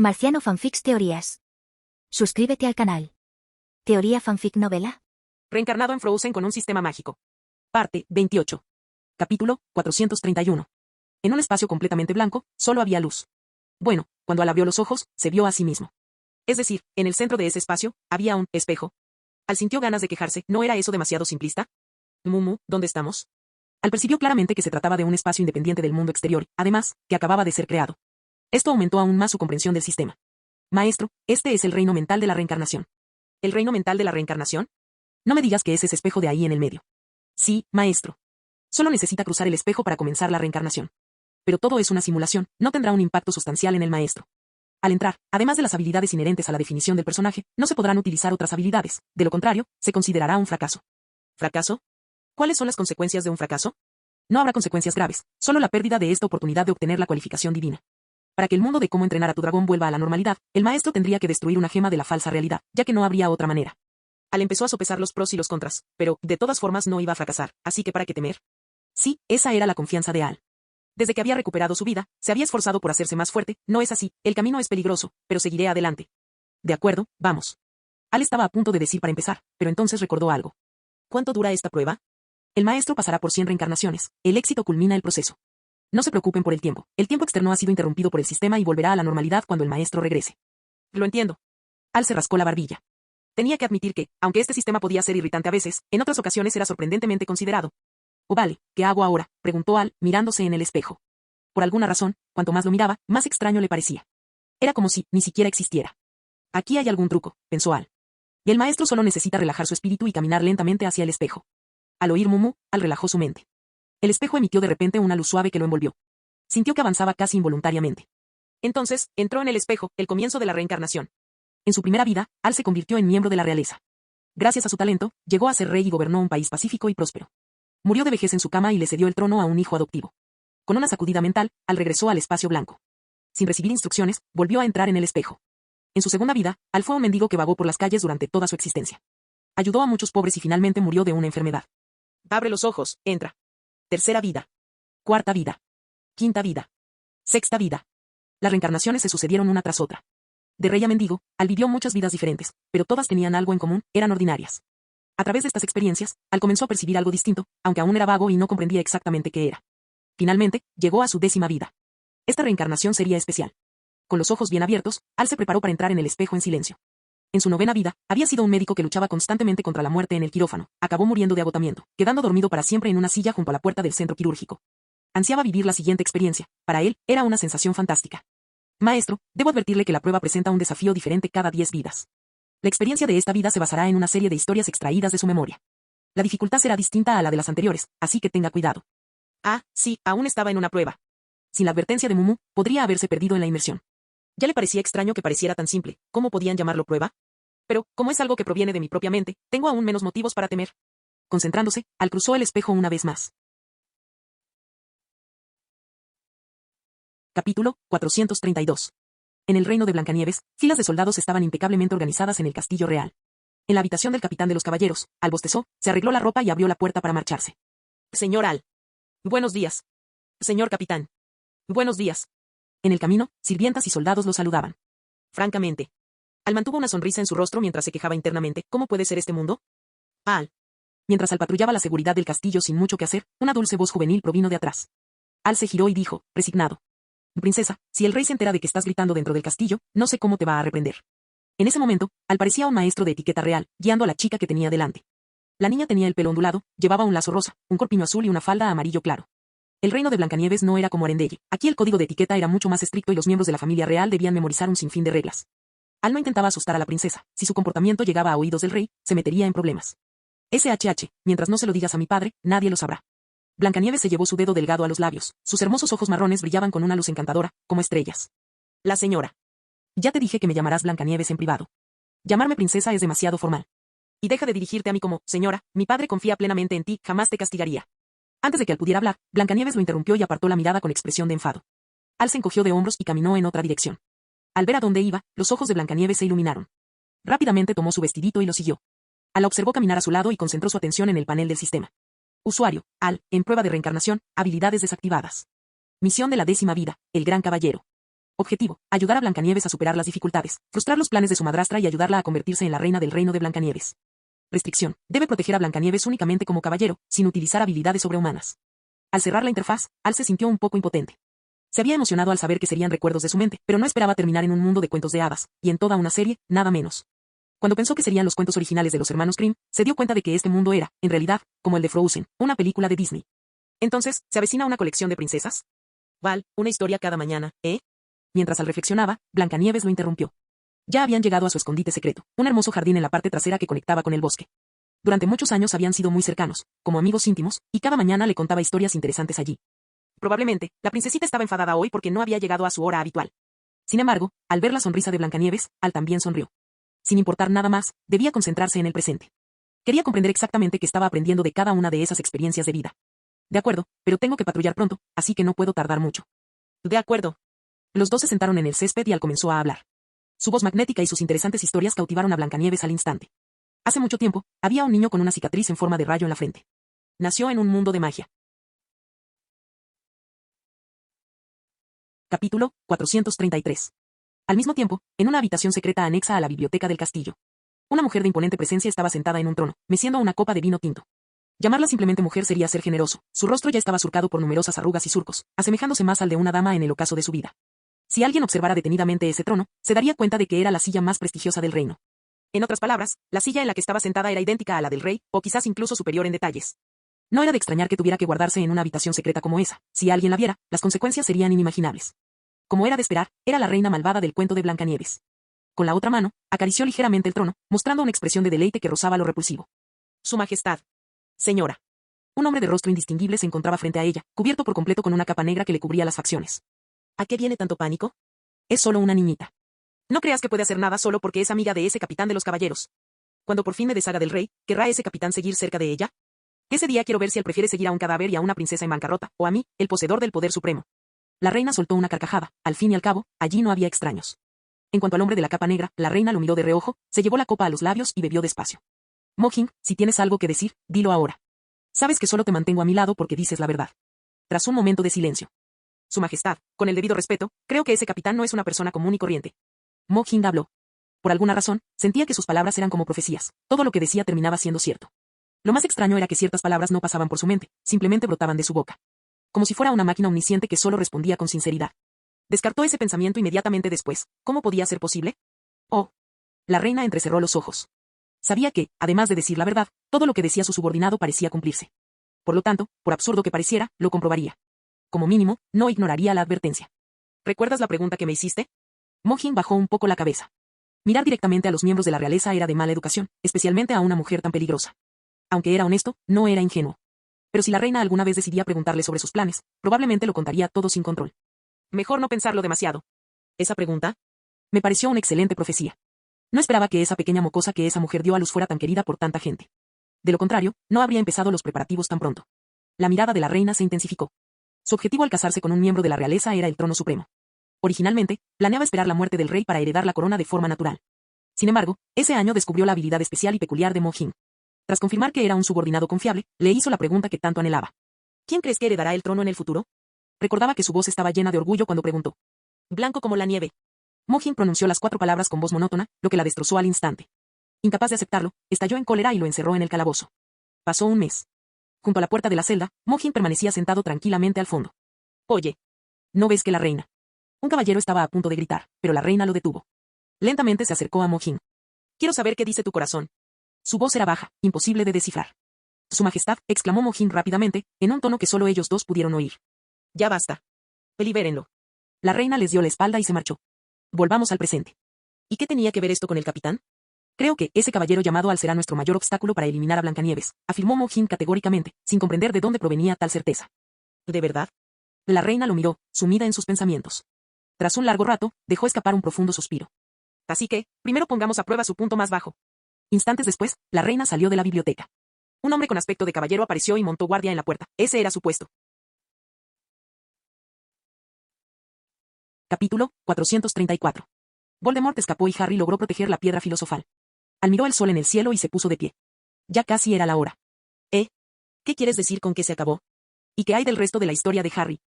Marciano Fanfics Teorías. Suscríbete al canal. Teoría Fanfic Novela. Reencarnado en Frozen con un sistema mágico. Parte 28. Capítulo 431. En un espacio completamente blanco, solo había luz. Bueno, cuando Al abrió los ojos, se vio a sí mismo. Es decir, en el centro de ese espacio, había un espejo. Al sintió ganas de quejarse, ¿no era eso demasiado simplista? Mumu, ¿dónde estamos? Al percibió claramente que se trataba de un espacio independiente del mundo exterior, además, que acababa de ser creado. Esto aumentó aún más su comprensión del sistema. Maestro, este es el reino mental de la reencarnación. ¿El reino mental de la reencarnación? No me digas que es ese espejo de ahí en el medio. Sí, maestro. Solo necesita cruzar el espejo para comenzar la reencarnación. Pero todo es una simulación, no tendrá un impacto sustancial en el maestro. Al entrar, además de las habilidades inherentes a la definición del personaje, no se podrán utilizar otras habilidades, de lo contrario, se considerará un fracaso. ¿Fracaso? ¿Cuáles son las consecuencias de un fracaso? No habrá consecuencias graves, solo la pérdida de esta oportunidad de obtener la cualificación divina. Para que el mundo de cómo entrenar a tu dragón vuelva a la normalidad, el maestro tendría que destruir una gema de la falsa realidad, ya que no habría otra manera. Al empezó a sopesar los pros y los contras, pero, de todas formas no iba a fracasar, así que ¿para qué temer? Sí, esa era la confianza de Al. Desde que había recuperado su vida, se había esforzado por hacerse más fuerte, no es así, el camino es peligroso, pero seguiré adelante. De acuerdo, vamos. Al estaba a punto de decir para empezar, pero entonces recordó algo. ¿Cuánto dura esta prueba? El maestro pasará por 100 reencarnaciones, el éxito culmina el proceso. No se preocupen por el tiempo externo ha sido interrumpido por el sistema y volverá a la normalidad cuando el maestro regrese. Lo entiendo. Al se rascó la barbilla. Tenía que admitir que, aunque este sistema podía ser irritante a veces, en otras ocasiones era sorprendentemente considerado. Oh vale, ¿qué hago ahora?, preguntó Al, mirándose en el espejo. Por alguna razón, cuanto más lo miraba, más extraño le parecía. Era como si ni siquiera existiera. Aquí hay algún truco, pensó Al. Y el maestro solo necesita relajar su espíritu y caminar lentamente hacia el espejo. Al oír Mumu, Al relajó su mente. El espejo emitió de repente una luz suave que lo envolvió. Sintió que avanzaba casi involuntariamente. Entonces, entró en el espejo, el comienzo de la reencarnación. En su primera vida, Al se convirtió en miembro de la realeza. Gracias a su talento, llegó a ser rey y gobernó un país pacífico y próspero. Murió de vejez en su cama y le cedió el trono a un hijo adoptivo. Con una sacudida mental, Al regresó al espacio blanco. Sin recibir instrucciones, volvió a entrar en el espejo. En su segunda vida, Al fue un mendigo que vagó por las calles durante toda su existencia. Ayudó a muchos pobres y finalmente murió de una enfermedad. Abre los ojos, entra. Tercera vida. Cuarta vida. Quinta vida. Sexta vida. Las reencarnaciones se sucedieron una tras otra. De rey a mendigo, Al vivió muchas vidas diferentes, pero todas tenían algo en común, eran ordinarias. A través de estas experiencias, Al comenzó a percibir algo distinto, aunque aún era vago y no comprendía exactamente qué era. Finalmente, llegó a su 10ª vida. Esta reencarnación sería especial. Con los ojos bien abiertos, Al se preparó para entrar en el espejo en silencio. En su 9ª vida, había sido un médico que luchaba constantemente contra la muerte en el quirófano, acabó muriendo de agotamiento, quedando dormido para siempre en una silla junto a la puerta del centro quirúrgico. Ansiaba vivir la siguiente experiencia, para él, era una sensación fantástica. Maestro, debo advertirle que la prueba presenta un desafío diferente cada 10 vidas. La experiencia de esta vida se basará en una serie de historias extraídas de su memoria. La dificultad será distinta a la de las anteriores, así que tenga cuidado. Ah, sí, aún estaba en una prueba. Sin la advertencia de Mumu, podría haberse perdido en la inmersión. Ya le parecía extraño que pareciera tan simple, ¿cómo podían llamarlo prueba? Pero, como es algo que proviene de mi propia mente, tengo aún menos motivos para temer. Concentrándose, Al cruzó el espejo una vez más. Capítulo 432. En el reino de Blancanieves, filas de soldados estaban impecablemente organizadas en el castillo real. En la habitación del capitán de los caballeros, Al bostezó, se arregló la ropa y abrió la puerta para marcharse. Señor Al. Buenos días. Señor capitán. Buenos días. En el camino, sirvientas y soldados lo saludaban. Francamente. Al mantuvo una sonrisa en su rostro mientras se quejaba internamente, ¿cómo puede ser este mundo? Al. Mientras Al patrullaba la seguridad del castillo sin mucho que hacer, una dulce voz juvenil provino de atrás. Al se giró y dijo, resignado. Princesa, si el rey se entera de que estás gritando dentro del castillo, no sé cómo te va a reprender. En ese momento, Al parecía un maestro de etiqueta real, guiando a la chica que tenía delante. La niña tenía el pelo ondulado, llevaba un lazo rosa, un corpiño azul y una falda amarillo claro. El reino de Blancanieves no era como Arendelle, aquí el código de etiqueta era mucho más estricto y los miembros de la familia real debían memorizar un sinfín de reglas. Al no intentaba asustar a la princesa, si su comportamiento llegaba a oídos del rey, se metería en problemas. SHH, mientras no se lo digas a mi padre, nadie lo sabrá. Blancanieves se llevó su dedo delgado a los labios, sus hermosos ojos marrones brillaban con una luz encantadora, como estrellas. La señora. Ya te dije que me llamarás Blancanieves en privado. Llamarme princesa es demasiado formal. Y deja de dirigirte a mí como, señora, mi padre confía plenamente en ti, jamás te castigaría. Antes de que Al pudiera hablar, Blancanieves lo interrumpió y apartó la mirada con expresión de enfado. Al se encogió de hombros y caminó en otra dirección. Al ver a dónde iba, los ojos de Blancanieves se iluminaron. Rápidamente tomó su vestidito y lo siguió. Al la observó caminar a su lado y concentró su atención en el panel del sistema. Usuario, Al, en prueba de reencarnación, habilidades desactivadas. Misión de la 10ª vida, el gran caballero. Objetivo: ayudar a Blancanieves a superar las dificultades, frustrar los planes de su madrastra y ayudarla a convertirse en la reina del reino de Blancanieves. Restricción: debe proteger a Blancanieves únicamente como caballero, sin utilizar habilidades sobrehumanas. Al cerrar la interfaz, Al se sintió un poco impotente. Se había emocionado al saber que serían recuerdos de su mente, pero no esperaba terminar en un mundo de cuentos de hadas, y en toda una serie, nada menos. Cuando pensó que serían los cuentos originales de los hermanos Grimm, se dio cuenta de que este mundo era, en realidad, como el de Frozen, una película de Disney. Entonces, ¿se avecina una colección de princesas? Val, una historia cada mañana, ¿eh? Mientras Al reflexionaba, Blancanieves lo interrumpió. Ya habían llegado a su escondite secreto, un hermoso jardín en la parte trasera que conectaba con el bosque. Durante muchos años habían sido muy cercanos, como amigos íntimos, y cada mañana le contaba historias interesantes allí. Probablemente, la princesita estaba enfadada hoy porque no había llegado a su hora habitual. Sin embargo, al ver la sonrisa de Blancanieves, Al también sonrió. Sin importar nada más, debía concentrarse en el presente. Quería comprender exactamente qué estaba aprendiendo de cada una de esas experiencias de vida. De acuerdo, pero tengo que patrullar pronto, así que no puedo tardar mucho. De acuerdo. Los dos se sentaron en el césped y Al comenzó a hablar. Su voz magnética y sus interesantes historias cautivaron a Blancanieves al instante. Hace mucho tiempo, había un niño con una cicatriz en forma de rayo en la frente. Nació en un mundo de magia. Capítulo 433. Al mismo tiempo, en una habitación secreta anexa a la biblioteca del castillo. Una mujer de imponente presencia estaba sentada en un trono, meciendo una copa de vino tinto. Llamarla simplemente mujer sería ser generoso. Su rostro ya estaba surcado por numerosas arrugas y surcos, asemejándose más al de una dama en el ocaso de su vida. Si alguien observara detenidamente ese trono, se daría cuenta de que era la silla más prestigiosa del reino. En otras palabras, la silla en la que estaba sentada era idéntica a la del rey, o quizás incluso superior en detalles. No era de extrañar que tuviera que guardarse en una habitación secreta como esa. Si alguien la viera, las consecuencias serían inimaginables. Como era de esperar, era la reina malvada del cuento de Blancanieves. Con la otra mano, acarició ligeramente el trono, mostrando una expresión de deleite que rozaba lo repulsivo. Su Majestad. Señora. Un hombre de rostro indistinguible se encontraba frente a ella, cubierto por completo con una capa negra que le cubría las facciones. ¿A qué viene tanto pánico? Es solo una niñita. No creas que puede hacer nada solo porque es amiga de ese capitán de los caballeros. Cuando por fin me deshaga del rey, ¿querrá ese capitán seguir cerca de ella? Ese día quiero ver si él prefiere seguir a un cadáver y a una princesa en bancarrota, o a mí, el poseedor del poder supremo. La reina soltó una carcajada. Al fin y al cabo, allí no había extraños. En cuanto al hombre de la capa negra, la reina lo miró de reojo, se llevó la copa a los labios y bebió despacio. Mojing, si tienes algo que decir, dilo ahora. Sabes que solo te mantengo a mi lado porque dices la verdad. Tras un momento de silencio. Su Majestad, con el debido respeto, creo que ese capitán no es una persona común y corriente. Mojing habló. Por alguna razón, sentía que sus palabras eran como profecías. Todo lo que decía terminaba siendo cierto. Lo más extraño era que ciertas palabras no pasaban por su mente, simplemente brotaban de su boca. Como si fuera una máquina omnisciente que solo respondía con sinceridad. Descartó ese pensamiento inmediatamente después. ¿Cómo podía ser posible? Oh. La reina entrecerró los ojos. Sabía que, además de decir la verdad, todo lo que decía su subordinado parecía cumplirse. Por lo tanto, por absurdo que pareciera, lo comprobaría. Como mínimo, no ignoraría la advertencia. ¿Recuerdas la pregunta que me hiciste? Mojing bajó un poco la cabeza. Mirar directamente a los miembros de la realeza era de mala educación, especialmente a una mujer tan peligrosa. Aunque era honesto, no era ingenuo. Pero si la reina alguna vez decidía preguntarle sobre sus planes, probablemente lo contaría todo sin control. Mejor no pensarlo demasiado. ¿Esa pregunta? Me pareció una excelente profecía. No esperaba que esa pequeña mocosa que esa mujer dio a luz fuera tan querida por tanta gente. De lo contrario, no habría empezado los preparativos tan pronto. La mirada de la reina se intensificó. Su objetivo al casarse con un miembro de la realeza era el trono supremo. Originalmente, planeaba esperar la muerte del rey para heredar la corona de forma natural. Sin embargo, ese año descubrió la habilidad especial y peculiar de Mojing. Tras confirmar que era un subordinado confiable, le hizo la pregunta que tanto anhelaba. ¿Quién crees que heredará el trono en el futuro? Recordaba que su voz estaba llena de orgullo cuando preguntó. Blanco como la nieve. Mojing pronunció las 4 palabras con voz monótona, lo que la destrozó al instante. Incapaz de aceptarlo, estalló en cólera y lo encerró en el calabozo. Pasó un mes. Junto a la puerta de la celda, Mojing permanecía sentado tranquilamente al fondo. Oye. ¿No ves que la reina? Un caballero estaba a punto de gritar, pero la reina lo detuvo. Lentamente se acercó a Mojing. Quiero saber qué dice tu corazón. Su voz era baja, imposible de descifrar. Su Majestad, exclamó Mojing rápidamente, en un tono que solo ellos dos pudieron oír. Ya basta. Libérenlo. La reina les dio la espalda y se marchó. Volvamos al presente. ¿Y qué tenía que ver esto con el capitán? Creo que ese caballero llamado Al será nuestro mayor obstáculo para eliminar a Blancanieves, afirmó Mojing categóricamente, sin comprender de dónde provenía tal certeza. ¿De verdad? La reina lo miró, sumida en sus pensamientos. Tras un largo rato, dejó escapar un profundo suspiro. Así que, primero pongamos a prueba su punto más bajo. Instantes después, la reina salió de la biblioteca. Un hombre con aspecto de caballero apareció y montó guardia en la puerta. Ese era su puesto. Capítulo 434. Voldemort escapó y Harry logró proteger la piedra filosofal. Admiró el sol en el cielo y se puso de pie. Ya casi era la hora. ¿Qué quieres decir con que se acabó? ¿Y qué hay del resto de la historia de Harry?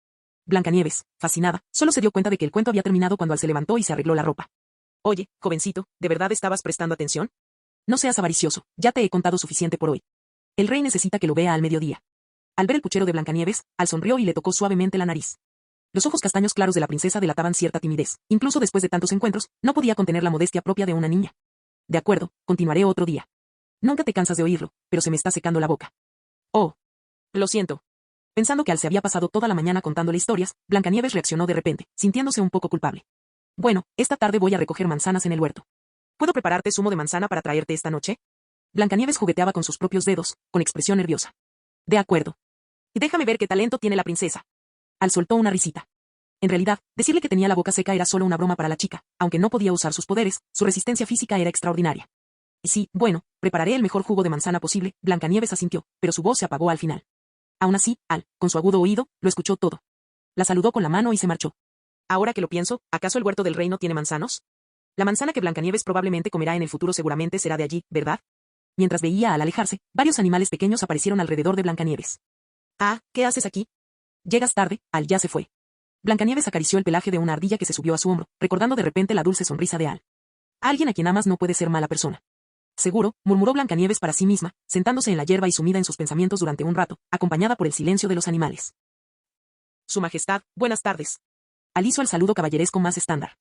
Blancanieves, fascinada, solo se dio cuenta de que el cuento había terminado cuando Al se levantó y se arregló la ropa. Oye, jovencito, ¿de verdad estabas prestando atención? No seas avaricioso, ya te he contado suficiente por hoy. El rey necesita que lo vea al mediodía. Al ver el puchero de Blancanieves, Al sonrió y le tocó suavemente la nariz. Los ojos castaños claros de la princesa delataban cierta timidez. Incluso después de tantos encuentros, no podía contener la modestia propia de una niña. De acuerdo, continuaré otro día. Nunca te cansas de oírlo, pero se me está secando la boca. Oh. Lo siento. Pensando que Al se había pasado toda la mañana contándole historias, Blancanieves reaccionó de repente, sintiéndose un poco culpable. Bueno, esta tarde voy a recoger manzanas en el huerto. ¿Puedo prepararte zumo de manzana para traerte esta noche? Blancanieves jugueteaba con sus propios dedos, con expresión nerviosa. De acuerdo. Y déjame ver qué talento tiene la princesa. Al soltó una risita. En realidad, decirle que tenía la boca seca era solo una broma para la chica, aunque no podía usar sus poderes, su resistencia física era extraordinaria. Y sí, bueno, prepararé el mejor jugo de manzana posible, Blancanieves asintió, pero su voz se apagó al final. Aún así, Al, con su agudo oído, lo escuchó todo. La saludó con la mano y se marchó. Ahora que lo pienso, ¿acaso el huerto del reino tiene manzanos? La manzana que Blancanieves probablemente comerá en el futuro seguramente será de allí, ¿verdad? Mientras veía al alejarse, varios animales pequeños aparecieron alrededor de Blancanieves. Ah, ¿qué haces aquí? Llegas tarde, Al ya se fue. Blancanieves acarició el pelaje de una ardilla que se subió a su hombro, recordando de repente la dulce sonrisa de Al. Alguien a quien amas no puede ser mala persona. Seguro, murmuró Blancanieves para sí misma, sentándose en la hierba y sumida en sus pensamientos durante un rato, acompañada por el silencio de los animales. Su Majestad, buenas tardes. Al hizo el saludo caballeresco más estándar.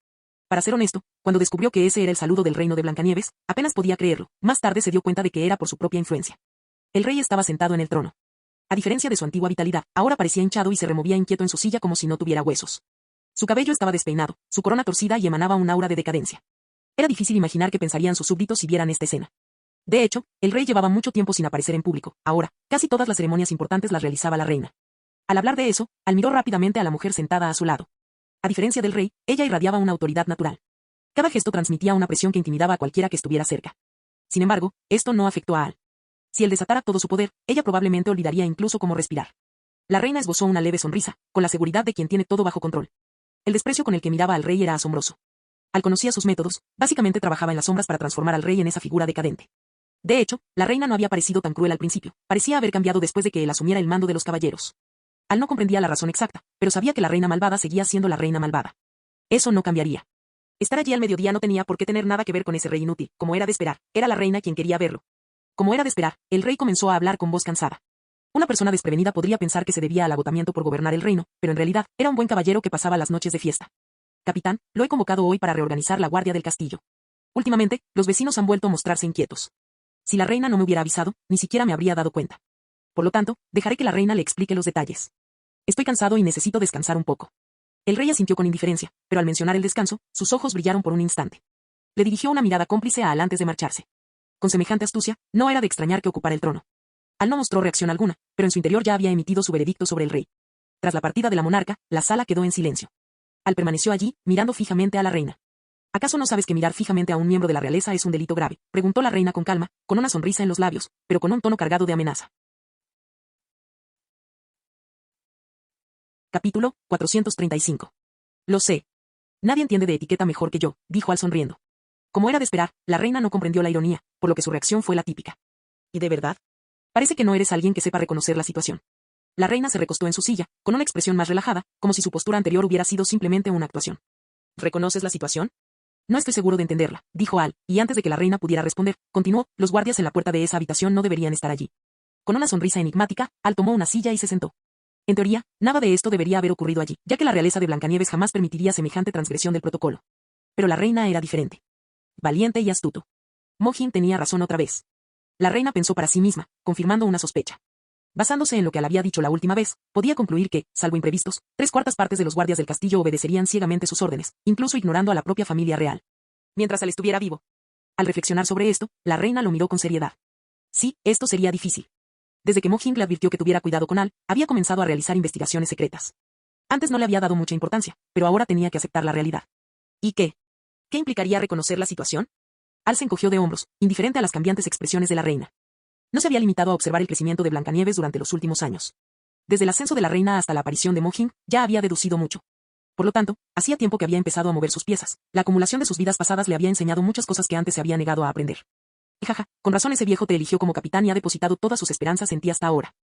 Para ser honesto, cuando descubrió que ese era el saludo del reino de Blancanieves, apenas podía creerlo, más tarde se dio cuenta de que era por su propia influencia. El rey estaba sentado en el trono. A diferencia de su antigua vitalidad, ahora parecía hinchado y se removía inquieto en su silla como si no tuviera huesos. Su cabello estaba despeinado, su corona torcida y emanaba un aura de decadencia. Era difícil imaginar qué pensarían sus súbditos si vieran esta escena. De hecho, el rey llevaba mucho tiempo sin aparecer en público. Ahora, casi todas las ceremonias importantes las realizaba la reina. Al hablar de eso, Al miró rápidamente a la mujer sentada a su lado. A diferencia del rey, ella irradiaba una autoridad natural. Cada gesto transmitía una presión que intimidaba a cualquiera que estuviera cerca. Sin embargo, esto no afectó a Al. Si él desatara todo su poder, ella probablemente olvidaría incluso cómo respirar. La reina esbozó una leve sonrisa, con la seguridad de quien tiene todo bajo control. El desprecio con el que miraba al rey era asombroso. Al conocía sus métodos, básicamente trabajaba en las sombras para transformar al rey en esa figura decadente. De hecho, la reina no había parecido tan cruel al principio, parecía haber cambiado después de que él asumiera el mando de los caballeros. Al no comprendía la razón exacta, pero sabía que la reina malvada seguía siendo la reina malvada. Eso no cambiaría. Estar allí al mediodía no tenía por qué tener nada que ver con ese rey inútil, como era de esperar, era la reina quien quería verlo. Como era de esperar, el rey comenzó a hablar con voz cansada. Una persona desprevenida podría pensar que se debía al agotamiento por gobernar el reino, pero en realidad, era un buen caballero que pasaba las noches de fiesta. Capitán, lo he convocado hoy para reorganizar la guardia del castillo. Últimamente, los vecinos han vuelto a mostrarse inquietos. Si la reina no me hubiera avisado, ni siquiera me habría dado cuenta. Por lo tanto, dejaré que la reina le explique los detalles. Estoy cansado y necesito descansar un poco. El rey asintió con indiferencia, pero al mencionar el descanso, sus ojos brillaron por un instante. Le dirigió una mirada cómplice a Al antes de marcharse. Con semejante astucia, no era de extrañar que ocupara el trono. Al no mostró reacción alguna, pero en su interior ya había emitido su veredicto sobre el rey. Tras la partida de la monarca, la sala quedó en silencio. Al permaneció allí, mirando fijamente a la reina. ¿Acaso no sabes que mirar fijamente a un miembro de la realeza es un delito grave?, preguntó la reina con calma, con una sonrisa en los labios, pero con un tono cargado de amenaza. Capítulo 435. Lo sé. Nadie entiende de etiqueta mejor que yo, dijo Al sonriendo. Como era de esperar, la reina no comprendió la ironía, por lo que su reacción fue la típica. ¿Y de verdad? Parece que no eres alguien que sepa reconocer la situación. La reina se recostó en su silla, con una expresión más relajada, como si su postura anterior hubiera sido simplemente una actuación. ¿Reconoces la situación? No estoy seguro de entenderla, dijo Al, y antes de que la reina pudiera responder, continuó, los guardias en la puerta de esa habitación no deberían estar allí. Con una sonrisa enigmática, Al tomó una silla y se sentó. En teoría, nada de esto debería haber ocurrido allí, ya que la realeza de Blancanieves jamás permitiría semejante transgresión del protocolo. Pero la reina era diferente. Valiente y astuto. Mojin tenía razón otra vez. La reina pensó para sí misma, confirmando una sospecha. Basándose en lo que Al había dicho la última vez, podía concluir que, salvo imprevistos, 3/4 de los guardias del castillo obedecerían ciegamente sus órdenes, incluso ignorando a la propia familia real. Mientras Al estuviera vivo. Al reflexionar sobre esto, la reina lo miró con seriedad. Sí, esto sería difícil. Desde que Mojin le advirtió que tuviera cuidado con Al, había comenzado a realizar investigaciones secretas. Antes no le había dado mucha importancia, pero ahora tenía que aceptar la realidad. ¿Y qué? ¿Qué implicaría reconocer la situación? Al se encogió de hombros, indiferente a las cambiantes expresiones de la reina. No se había limitado a observar el crecimiento de Blancanieves durante los últimos años. Desde el ascenso de la reina hasta la aparición de Mojin, ya había deducido mucho. Por lo tanto, hacía tiempo que había empezado a mover sus piezas. La acumulación de sus vidas pasadas le había enseñado muchas cosas que antes se había negado a aprender. Jaja, con razón ese viejo te eligió como capitán y ha depositado todas sus esperanzas en ti hasta ahora.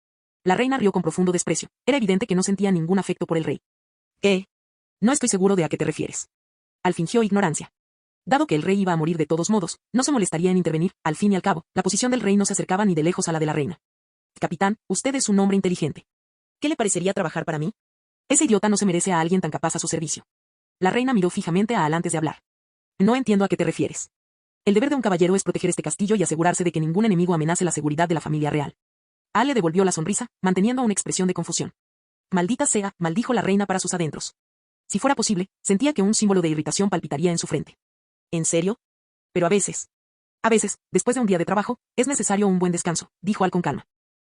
La reina rió con profundo desprecio. Era evidente que no sentía ningún afecto por el rey. ¿Qué? No estoy seguro de a qué te refieres. Al fingió ignorancia. Dado que el rey iba a morir de todos modos, no se molestaría en intervenir. Al fin y al cabo, la posición del rey no se acercaba ni de lejos a la de la reina. Capitán, usted es un hombre inteligente. ¿Qué le parecería trabajar para mí? Ese idiota no se merece a alguien tan capaz a su servicio. La reina miró fijamente a Al antes de hablar. No entiendo a qué te refieres. El deber de un caballero es proteger este castillo y asegurarse de que ningún enemigo amenace la seguridad de la familia real. Al le devolvió la sonrisa, manteniendo una expresión de confusión. Maldita sea, maldijo la reina para sus adentros. Si fuera posible, sentía que un símbolo de irritación palpitaría en su frente. ¿En serio? Pero a veces, después de un día de trabajo, es necesario un buen descanso, dijo Al con calma.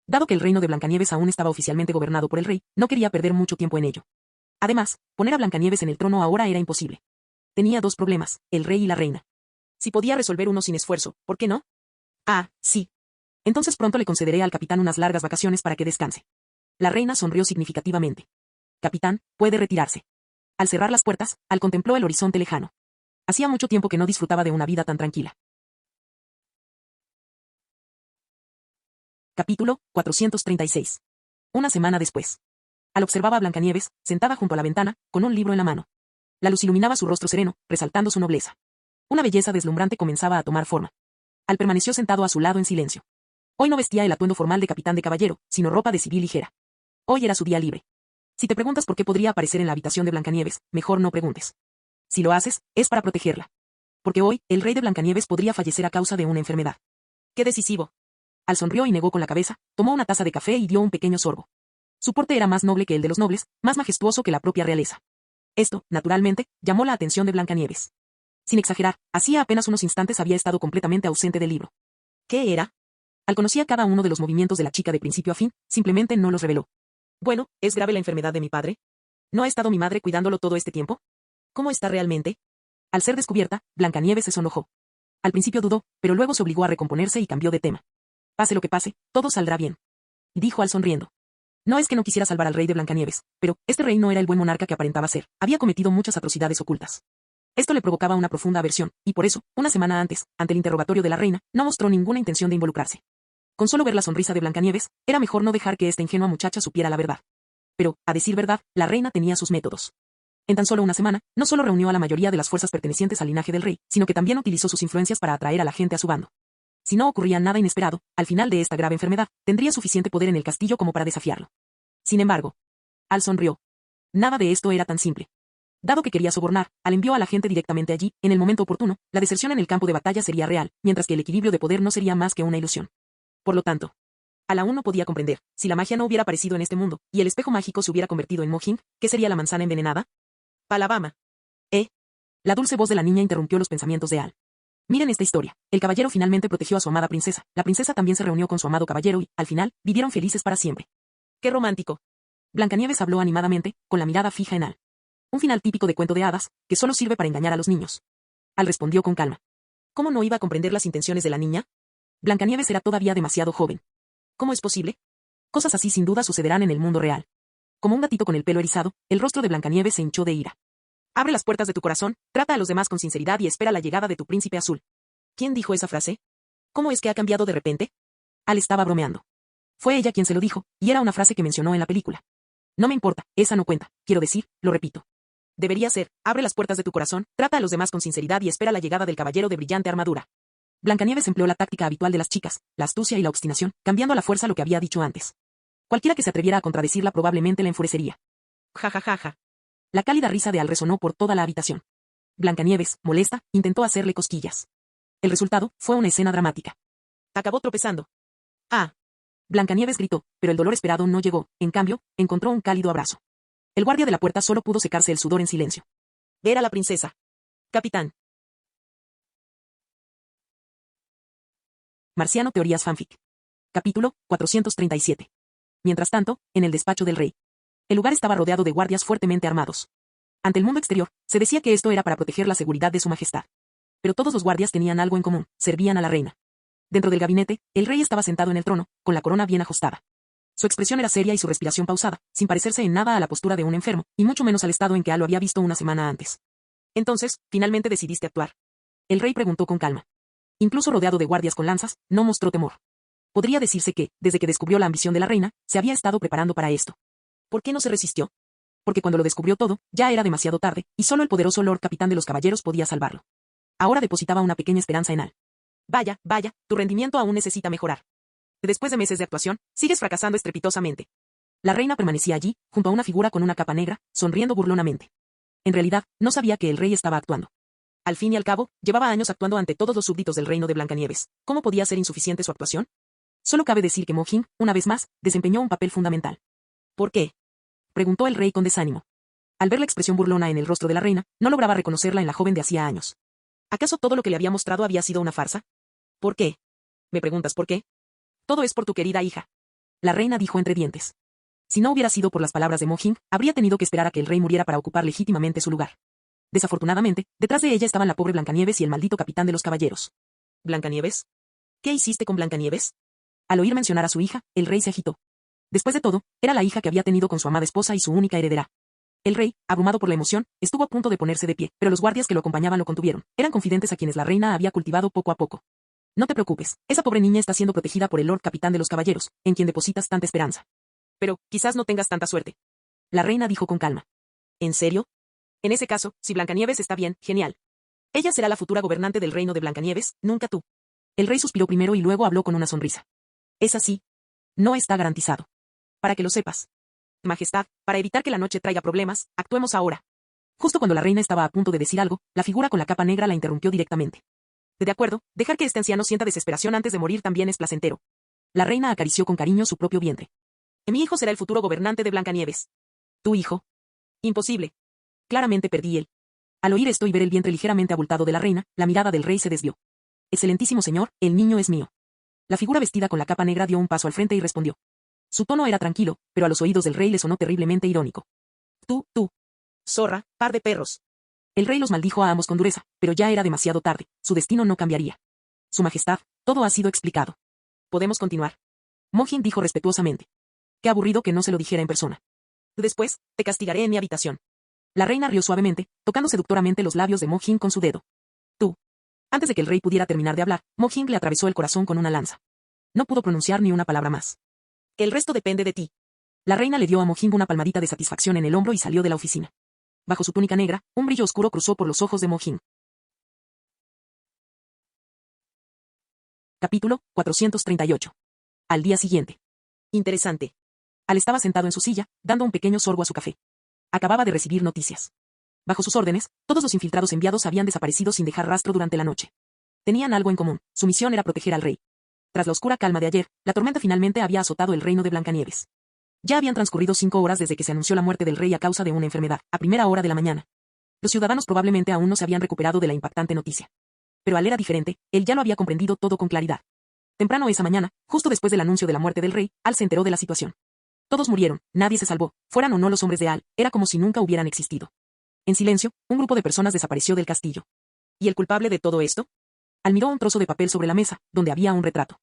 Dado que el reino de Blancanieves aún estaba oficialmente gobernado por el rey, no quería perder mucho tiempo en ello. Además, poner a Blancanieves en el trono ahora era imposible. Tenía dos problemas, el rey y la reina. Si podía resolver uno sin esfuerzo, ¿por qué no? Ah, sí. Entonces pronto le concederé al capitán unas largas vacaciones para que descanse. La reina sonrió significativamente. Capitán, puede retirarse. Al cerrar las puertas, Al contempló el horizonte lejano. Hacía mucho tiempo que no disfrutaba de una vida tan tranquila. Capítulo 436. Una semana después. Al observaba a Blancanieves, sentada junto a la ventana, con un libro en la mano. La luz iluminaba su rostro sereno, resaltando su nobleza. Una belleza deslumbrante comenzaba a tomar forma. Al permaneció sentado a su lado en silencio. Hoy no vestía el atuendo formal de capitán de caballero, sino ropa de civil ligera. Hoy era su día libre. Si te preguntas por qué podría aparecer en la habitación de Blancanieves, mejor no preguntes. Si lo haces, es para protegerla. Porque hoy, el rey de Blancanieves podría fallecer a causa de una enfermedad. ¡Qué decisivo! Al sonrió y negó con la cabeza, tomó una taza de café y dio un pequeño sorbo. Su porte era más noble que el de los nobles, más majestuoso que la propia realeza. Esto, naturalmente, llamó la atención de Blancanieves. Sin exagerar, hacía apenas unos instantes había estado completamente ausente del libro. ¿Qué era? Al conocía cada uno de los movimientos de la chica de principio a fin, simplemente no los reveló. Bueno, ¿es grave la enfermedad de mi padre? ¿No ha estado mi madre cuidándolo todo este tiempo? ¿Cómo está realmente? Al ser descubierta, Blancanieves se sonrojó. Al principio dudó, pero luego se obligó a recomponerse y cambió de tema. Pase lo que pase, todo saldrá bien. Dijo Al sonriendo. No es que no quisiera salvar al rey de Blancanieves, pero este rey no era el buen monarca que aparentaba ser, había cometido muchas atrocidades ocultas. Esto le provocaba una profunda aversión, y por eso, una semana antes, ante el interrogatorio de la reina, no mostró ninguna intención de involucrarse. Con solo ver la sonrisa de Blancanieves, era mejor no dejar que esta ingenua muchacha supiera la verdad. Pero, a decir verdad, la reina tenía sus métodos. En tan solo una semana, no solo reunió a la mayoría de las fuerzas pertenecientes al linaje del rey, sino que también utilizó sus influencias para atraer a la gente a su bando. Si no ocurría nada inesperado, al final de esta grave enfermedad, tendría suficiente poder en el castillo como para desafiarlo. Sin embargo, Al sonrió. Nada de esto era tan simple. Dado que quería sobornar, Al envió a la gente directamente allí, en el momento oportuno, la deserción en el campo de batalla sería real, mientras que el equilibrio de poder no sería más que una ilusión. Por lo tanto, Al aún no podía comprender, si la magia no hubiera aparecido en este mundo, y el espejo mágico se hubiera convertido en Mohing, ¿qué sería la manzana envenenada? Palabama. La dulce voz de la niña interrumpió los pensamientos de Al. Miren esta historia. El caballero finalmente protegió a su amada princesa. La princesa también se reunió con su amado caballero y, al final, vivieron felices para siempre. ¡Qué romántico! Blancanieves habló animadamente, con la mirada fija en Al. Un final típico de cuento de hadas, que solo sirve para engañar a los niños. Al respondió con calma. ¿Cómo no iba a comprender las intenciones de la niña? Blancanieves era todavía demasiado joven. ¿Cómo es posible? Cosas así sin duda sucederán en el mundo real. Como un gatito con el pelo erizado, el rostro de Blancanieves se hinchó de ira. Abre las puertas de tu corazón, trata a los demás con sinceridad y espera la llegada de tu príncipe azul. ¿Quién dijo esa frase? ¿Cómo es que ha cambiado de repente? Al estaba bromeando. Fue ella quien se lo dijo, y era una frase que mencionó en la película. No me importa, esa no cuenta, quiero decir, lo repito. Debería ser, abre las puertas de tu corazón, trata a los demás con sinceridad y espera la llegada del caballero de brillante armadura. Blancanieves empleó la táctica habitual de las chicas, la astucia y la obstinación, cambiando a la fuerza lo que había dicho antes. Cualquiera que se atreviera a contradecirla probablemente la enfurecería. Ja ja ja ja. La cálida risa de Al resonó por toda la habitación. Blancanieves, molesta, intentó hacerle cosquillas. El resultado fue una escena dramática. Acabó tropezando. ¡Ah! Blancanieves gritó, pero el dolor esperado no llegó, en cambio, encontró un cálido abrazo. El guardia de la puerta solo pudo secarse el sudor en silencio. Ver a la princesa. Capitán. Marciano Teorías Fanfic. Capítulo 437. Mientras tanto, en el despacho del rey. El lugar estaba rodeado de guardias fuertemente armados. Ante el mundo exterior, se decía que esto era para proteger la seguridad de su majestad. Pero todos los guardias tenían algo en común, servían a la reina. Dentro del gabinete, el rey estaba sentado en el trono, con la corona bien ajustada. Su expresión era seria y su respiración pausada, sin parecerse en nada a la postura de un enfermo, y mucho menos al estado en que Al lo había visto una semana antes. Entonces, finalmente decidiste actuar. El rey preguntó con calma. Incluso rodeado de guardias con lanzas, no mostró temor. Podría decirse que, desde que descubrió la ambición de la reina, se había estado preparando para esto. ¿Por qué no se resistió? porque cuando lo descubrió todo, ya era demasiado tarde, y solo el poderoso Lord Capitán de los Caballeros podía salvarlo. Ahora depositaba una pequeña esperanza en Al. Vaya, vaya, tu rendimiento aún necesita mejorar. Después de meses de actuación, sigues fracasando estrepitosamente. La reina permanecía allí, junto a una figura con una capa negra, sonriendo burlonamente. En realidad, no sabía que el rey estaba actuando. Al fin y al cabo, llevaba años actuando ante todos los súbditos del reino de Blancanieves. ¿Cómo podía ser insuficiente su actuación? Solo cabe decir que Mo Jin, una vez más, desempeñó un papel fundamental. ¿Por qué?, preguntó el rey con desánimo. Al ver la expresión burlona en el rostro de la reina, no lograba reconocerla en la joven de hacía años. ¿Acaso todo lo que le había mostrado había sido una farsa? ¿Por qué? ¿Me preguntas por qué? Todo es por tu querida hija. La reina dijo entre dientes. Si no hubiera sido por las palabras de Mo Jin, habría tenido que esperar a que el rey muriera para ocupar legítimamente su lugar. Desafortunadamente, detrás de ella estaban la pobre Blancanieves y el maldito capitán de los caballeros. ¿Blancanieves? ¿Qué hiciste con Blancanieves? Al oír mencionar a su hija, el rey se agitó. Después de todo, era la hija que había tenido con su amada esposa y su única heredera. El rey, abrumado por la emoción, estuvo a punto de ponerse de pie, pero los guardias que lo acompañaban lo contuvieron. Eran confidentes a quienes la reina había cultivado poco a poco. No te preocupes, esa pobre niña está siendo protegida por el Lord Capitán de los Caballeros, en quien depositas tanta esperanza. Pero, quizás no tengas tanta suerte. La reina dijo con calma. ¿En serio? En ese caso, si Blancanieves está bien, genial. Ella será la futura gobernante del reino de Blancanieves, nunca tú. El rey suspiró primero y luego habló con una sonrisa. Es así. No está garantizado. Para que lo sepas. Majestad, para evitar que la noche traiga problemas, actuemos ahora. Justo cuando la reina estaba a punto de decir algo, la figura con la capa negra la interrumpió directamente. De acuerdo, dejar que este anciano sienta desesperación antes de morir también es placentero. La reina acarició con cariño su propio vientre. Mi hijo será el futuro gobernante de Blancanieves. ¿Tu hijo? Imposible. Claramente perdí él. Al oír esto y ver el vientre ligeramente abultado de la reina, la mirada del rey se desvió. Excelentísimo señor, el niño es mío. La figura vestida con la capa negra dio un paso al frente y respondió. Su tono era tranquilo, pero a los oídos del rey le sonó terriblemente irónico. Tú. Zorra, par de perros. El rey los maldijo a ambos con dureza, pero ya era demasiado tarde, su destino no cambiaría. Su majestad, todo ha sido explicado. ¿Podemos continuar? Mo Jin dijo respetuosamente. Qué aburrido que no se lo dijera en persona. Después, te castigaré en mi habitación. La reina rió suavemente, tocando seductoramente los labios de Mo Jin con su dedo. Tú. Antes de que el rey pudiera terminar de hablar, Mo Jin le atravesó el corazón con una lanza. No pudo pronunciar ni una palabra más. El resto depende de ti. La reina le dio a Mo Jin una palmadita de satisfacción en el hombro y salió de la oficina. Bajo su túnica negra, un brillo oscuro cruzó por los ojos de Mo Jin. Capítulo 438. Al día siguiente. Interesante. Al estaba sentado en su silla, dando un pequeño sorbo a su café. Acababa de recibir noticias. Bajo sus órdenes, todos los infiltrados enviados habían desaparecido sin dejar rastro durante la noche. Tenían algo en común, su misión era proteger al rey. Tras la oscura calma de ayer, la tormenta finalmente había azotado el reino de Blancanieves. Ya habían transcurrido 5 horas desde que se anunció la muerte del rey a causa de una enfermedad, a primera hora de la mañana. Los ciudadanos probablemente aún no se habían recuperado de la impactante noticia. Pero Al era diferente, él ya lo había comprendido todo con claridad. Temprano esa mañana, justo después del anuncio de la muerte del rey, Al se enteró de la situación. Todos murieron, nadie se salvó, fueran o no los hombres de Al, era como si nunca hubieran existido. En silencio, un grupo de personas desapareció del castillo. ¿Y el culpable de todo esto? Al miró un trozo de papel sobre la mesa, donde había un retrato.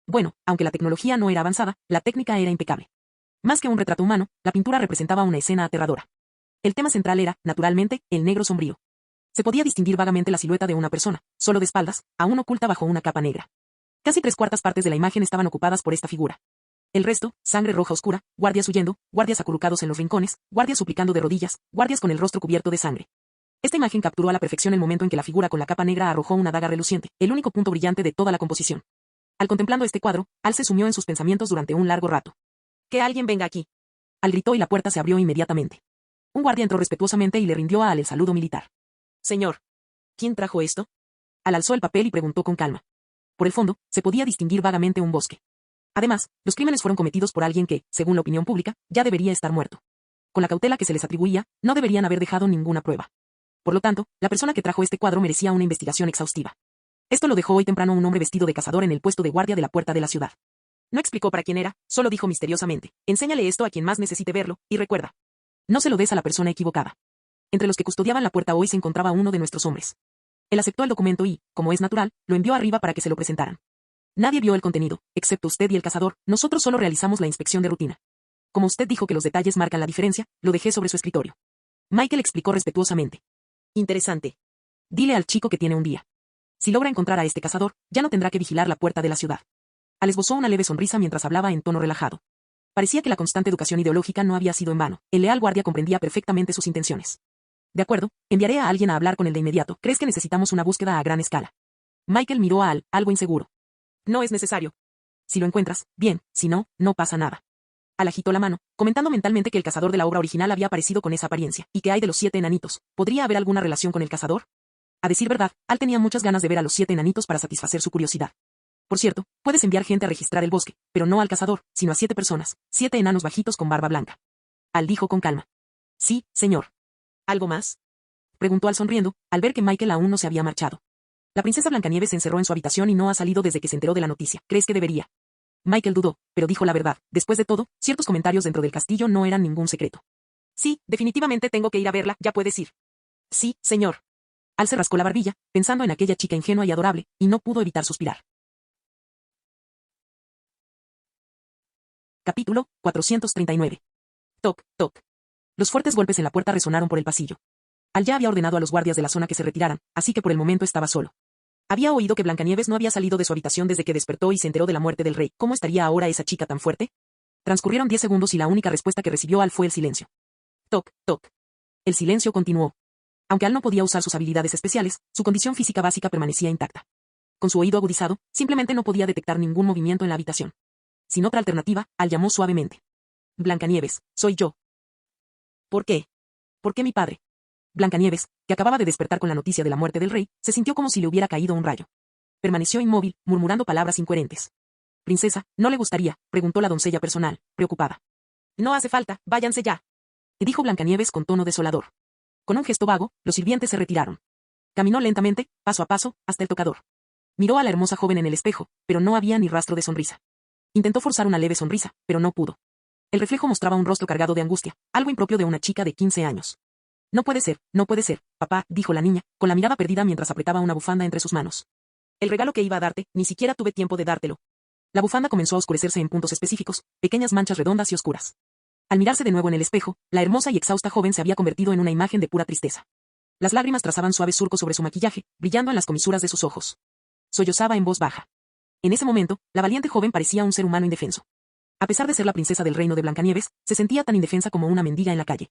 Bueno, aunque la tecnología no era avanzada, la técnica era impecable. Más que un retrato humano, la pintura representaba una escena aterradora. El tema central era, naturalmente, el negro sombrío. Se podía distinguir vagamente la silueta de una persona, solo de espaldas, aún oculta bajo una capa negra. Casi 3/4 partes de la imagen estaban ocupadas por esta figura. El resto, sangre roja oscura, guardias huyendo, guardias acurrucados en los rincones, guardias suplicando de rodillas, guardias con el rostro cubierto de sangre. Esta imagen capturó a la perfección el momento en que la figura con la capa negra arrojó una daga reluciente, el único punto brillante de toda la composición. Al contemplando este cuadro, Al se sumió en sus pensamientos durante un largo rato. Que alguien venga aquí. Al gritó y la puerta se abrió inmediatamente. Un guardia entró respetuosamente y le rindió a Al el saludo militar. Señor. ¿Quién trajo esto? Al alzó el papel y preguntó con calma. Por el fondo, se podía distinguir vagamente un bosque. Además, los crímenes fueron cometidos por alguien que, según la opinión pública, ya debería estar muerto. Con la cautela que se les atribuía, no deberían haber dejado ninguna prueba. Por lo tanto, la persona que trajo este cuadro merecía una investigación exhaustiva. Esto lo dejó hoy temprano un hombre vestido de cazador en el puesto de guardia de la puerta de la ciudad. No explicó para quién era, solo dijo misteriosamente, enséñale esto a quien más necesite verlo, y recuerda. No se lo des a la persona equivocada. Entre los que custodiaban la puerta hoy se encontraba uno de nuestros hombres. Él aceptó el documento y, como es natural, lo envió arriba para que se lo presentaran. Nadie vio el contenido, excepto usted y el cazador, nosotros solo realizamos la inspección de rutina. Como usted dijo que los detalles marcan la diferencia, lo dejé sobre su escritorio. Michael explicó respetuosamente. Interesante. Dile al chico que tiene un día. Si logra encontrar a este cazador, ya no tendrá que vigilar la puerta de la ciudad. Al esbozó una leve sonrisa mientras hablaba en tono relajado. Parecía que la constante educación ideológica no había sido en vano. El leal guardia comprendía perfectamente sus intenciones. De acuerdo, enviaré a alguien a hablar con él de inmediato. ¿Crees que necesitamos una búsqueda a gran escala? Michael miró a Al, algo inseguro. No es necesario. Si lo encuentras, bien, si no, no pasa nada. Al agitó la mano, comentando mentalmente que el cazador de la obra original había aparecido con esa apariencia, y que hay de los 7 enanitos. ¿Podría haber alguna relación con el cazador? A decir verdad, Al tenía muchas ganas de ver a los 7 enanitos para satisfacer su curiosidad. Por cierto, puedes enviar gente a registrar el bosque, pero no al cazador, sino a 7 personas, 7 enanos bajitos con barba blanca. Al dijo con calma. Sí, señor. ¿Algo más? Preguntó Al sonriendo, al ver que Michael aún no se había marchado. La princesa Blancanieves se encerró en su habitación y no ha salido desde que se enteró de la noticia. ¿Crees que debería? Michael dudó, pero dijo la verdad. Después de todo, ciertos comentarios dentro del castillo no eran ningún secreto. Sí, definitivamente tengo que ir a verla, ya puedes ir. Sí, señor. Al se rascó la barbilla, pensando en aquella chica ingenua y adorable, y no pudo evitar suspirar. Capítulo 439. Toc, toc. Los fuertes golpes en la puerta resonaron por el pasillo. Al ya había ordenado a los guardias de la zona que se retiraran, así que por el momento estaba solo. Había oído que Blancanieves no había salido de su habitación desde que despertó y se enteró de la muerte del rey. ¿Cómo estaría ahora esa chica tan fuerte? Transcurrieron 10 segundos y la única respuesta que recibió Al fue el silencio. Toc, toc. El silencio continuó. Aunque Al no podía usar sus habilidades especiales, su condición física básica permanecía intacta. Con su oído agudizado, simplemente no podía detectar ningún movimiento en la habitación. Sin otra alternativa, Al llamó suavemente. Blancanieves, soy yo. ¿Por qué? ¿Por qué mi padre? Blancanieves, que acababa de despertar con la noticia de la muerte del rey, se sintió como si le hubiera caído un rayo. Permaneció inmóvil, murmurando palabras incoherentes. Princesa, ¿no le gustaría?, preguntó la doncella personal, preocupada. No hace falta, váyanse ya, dijo Blancanieves con tono desolador. Con un gesto vago, los sirvientes se retiraron. Caminó lentamente, paso a paso, hasta el tocador. Miró a la hermosa joven en el espejo, pero no había ni rastro de sonrisa. Intentó forzar una leve sonrisa, pero no pudo. El reflejo mostraba un rostro cargado de angustia, algo impropio de una chica de 15 años. No puede ser, papá, dijo la niña, con la mirada perdida mientras apretaba una bufanda entre sus manos. El regalo que iba a darte, ni siquiera tuve tiempo de dártelo. La bufanda comenzó a oscurecerse en puntos específicos, pequeñas manchas redondas y oscuras. Al mirarse de nuevo en el espejo, la hermosa y exhausta joven se había convertido en una imagen de pura tristeza. Las lágrimas trazaban suaves surcos sobre su maquillaje, brillando en las comisuras de sus ojos. Sollozaba en voz baja. En ese momento, la valiente joven parecía un ser humano indefenso. A pesar de ser la princesa del reino de Blancanieves, se sentía tan indefensa como una mendiga en la calle.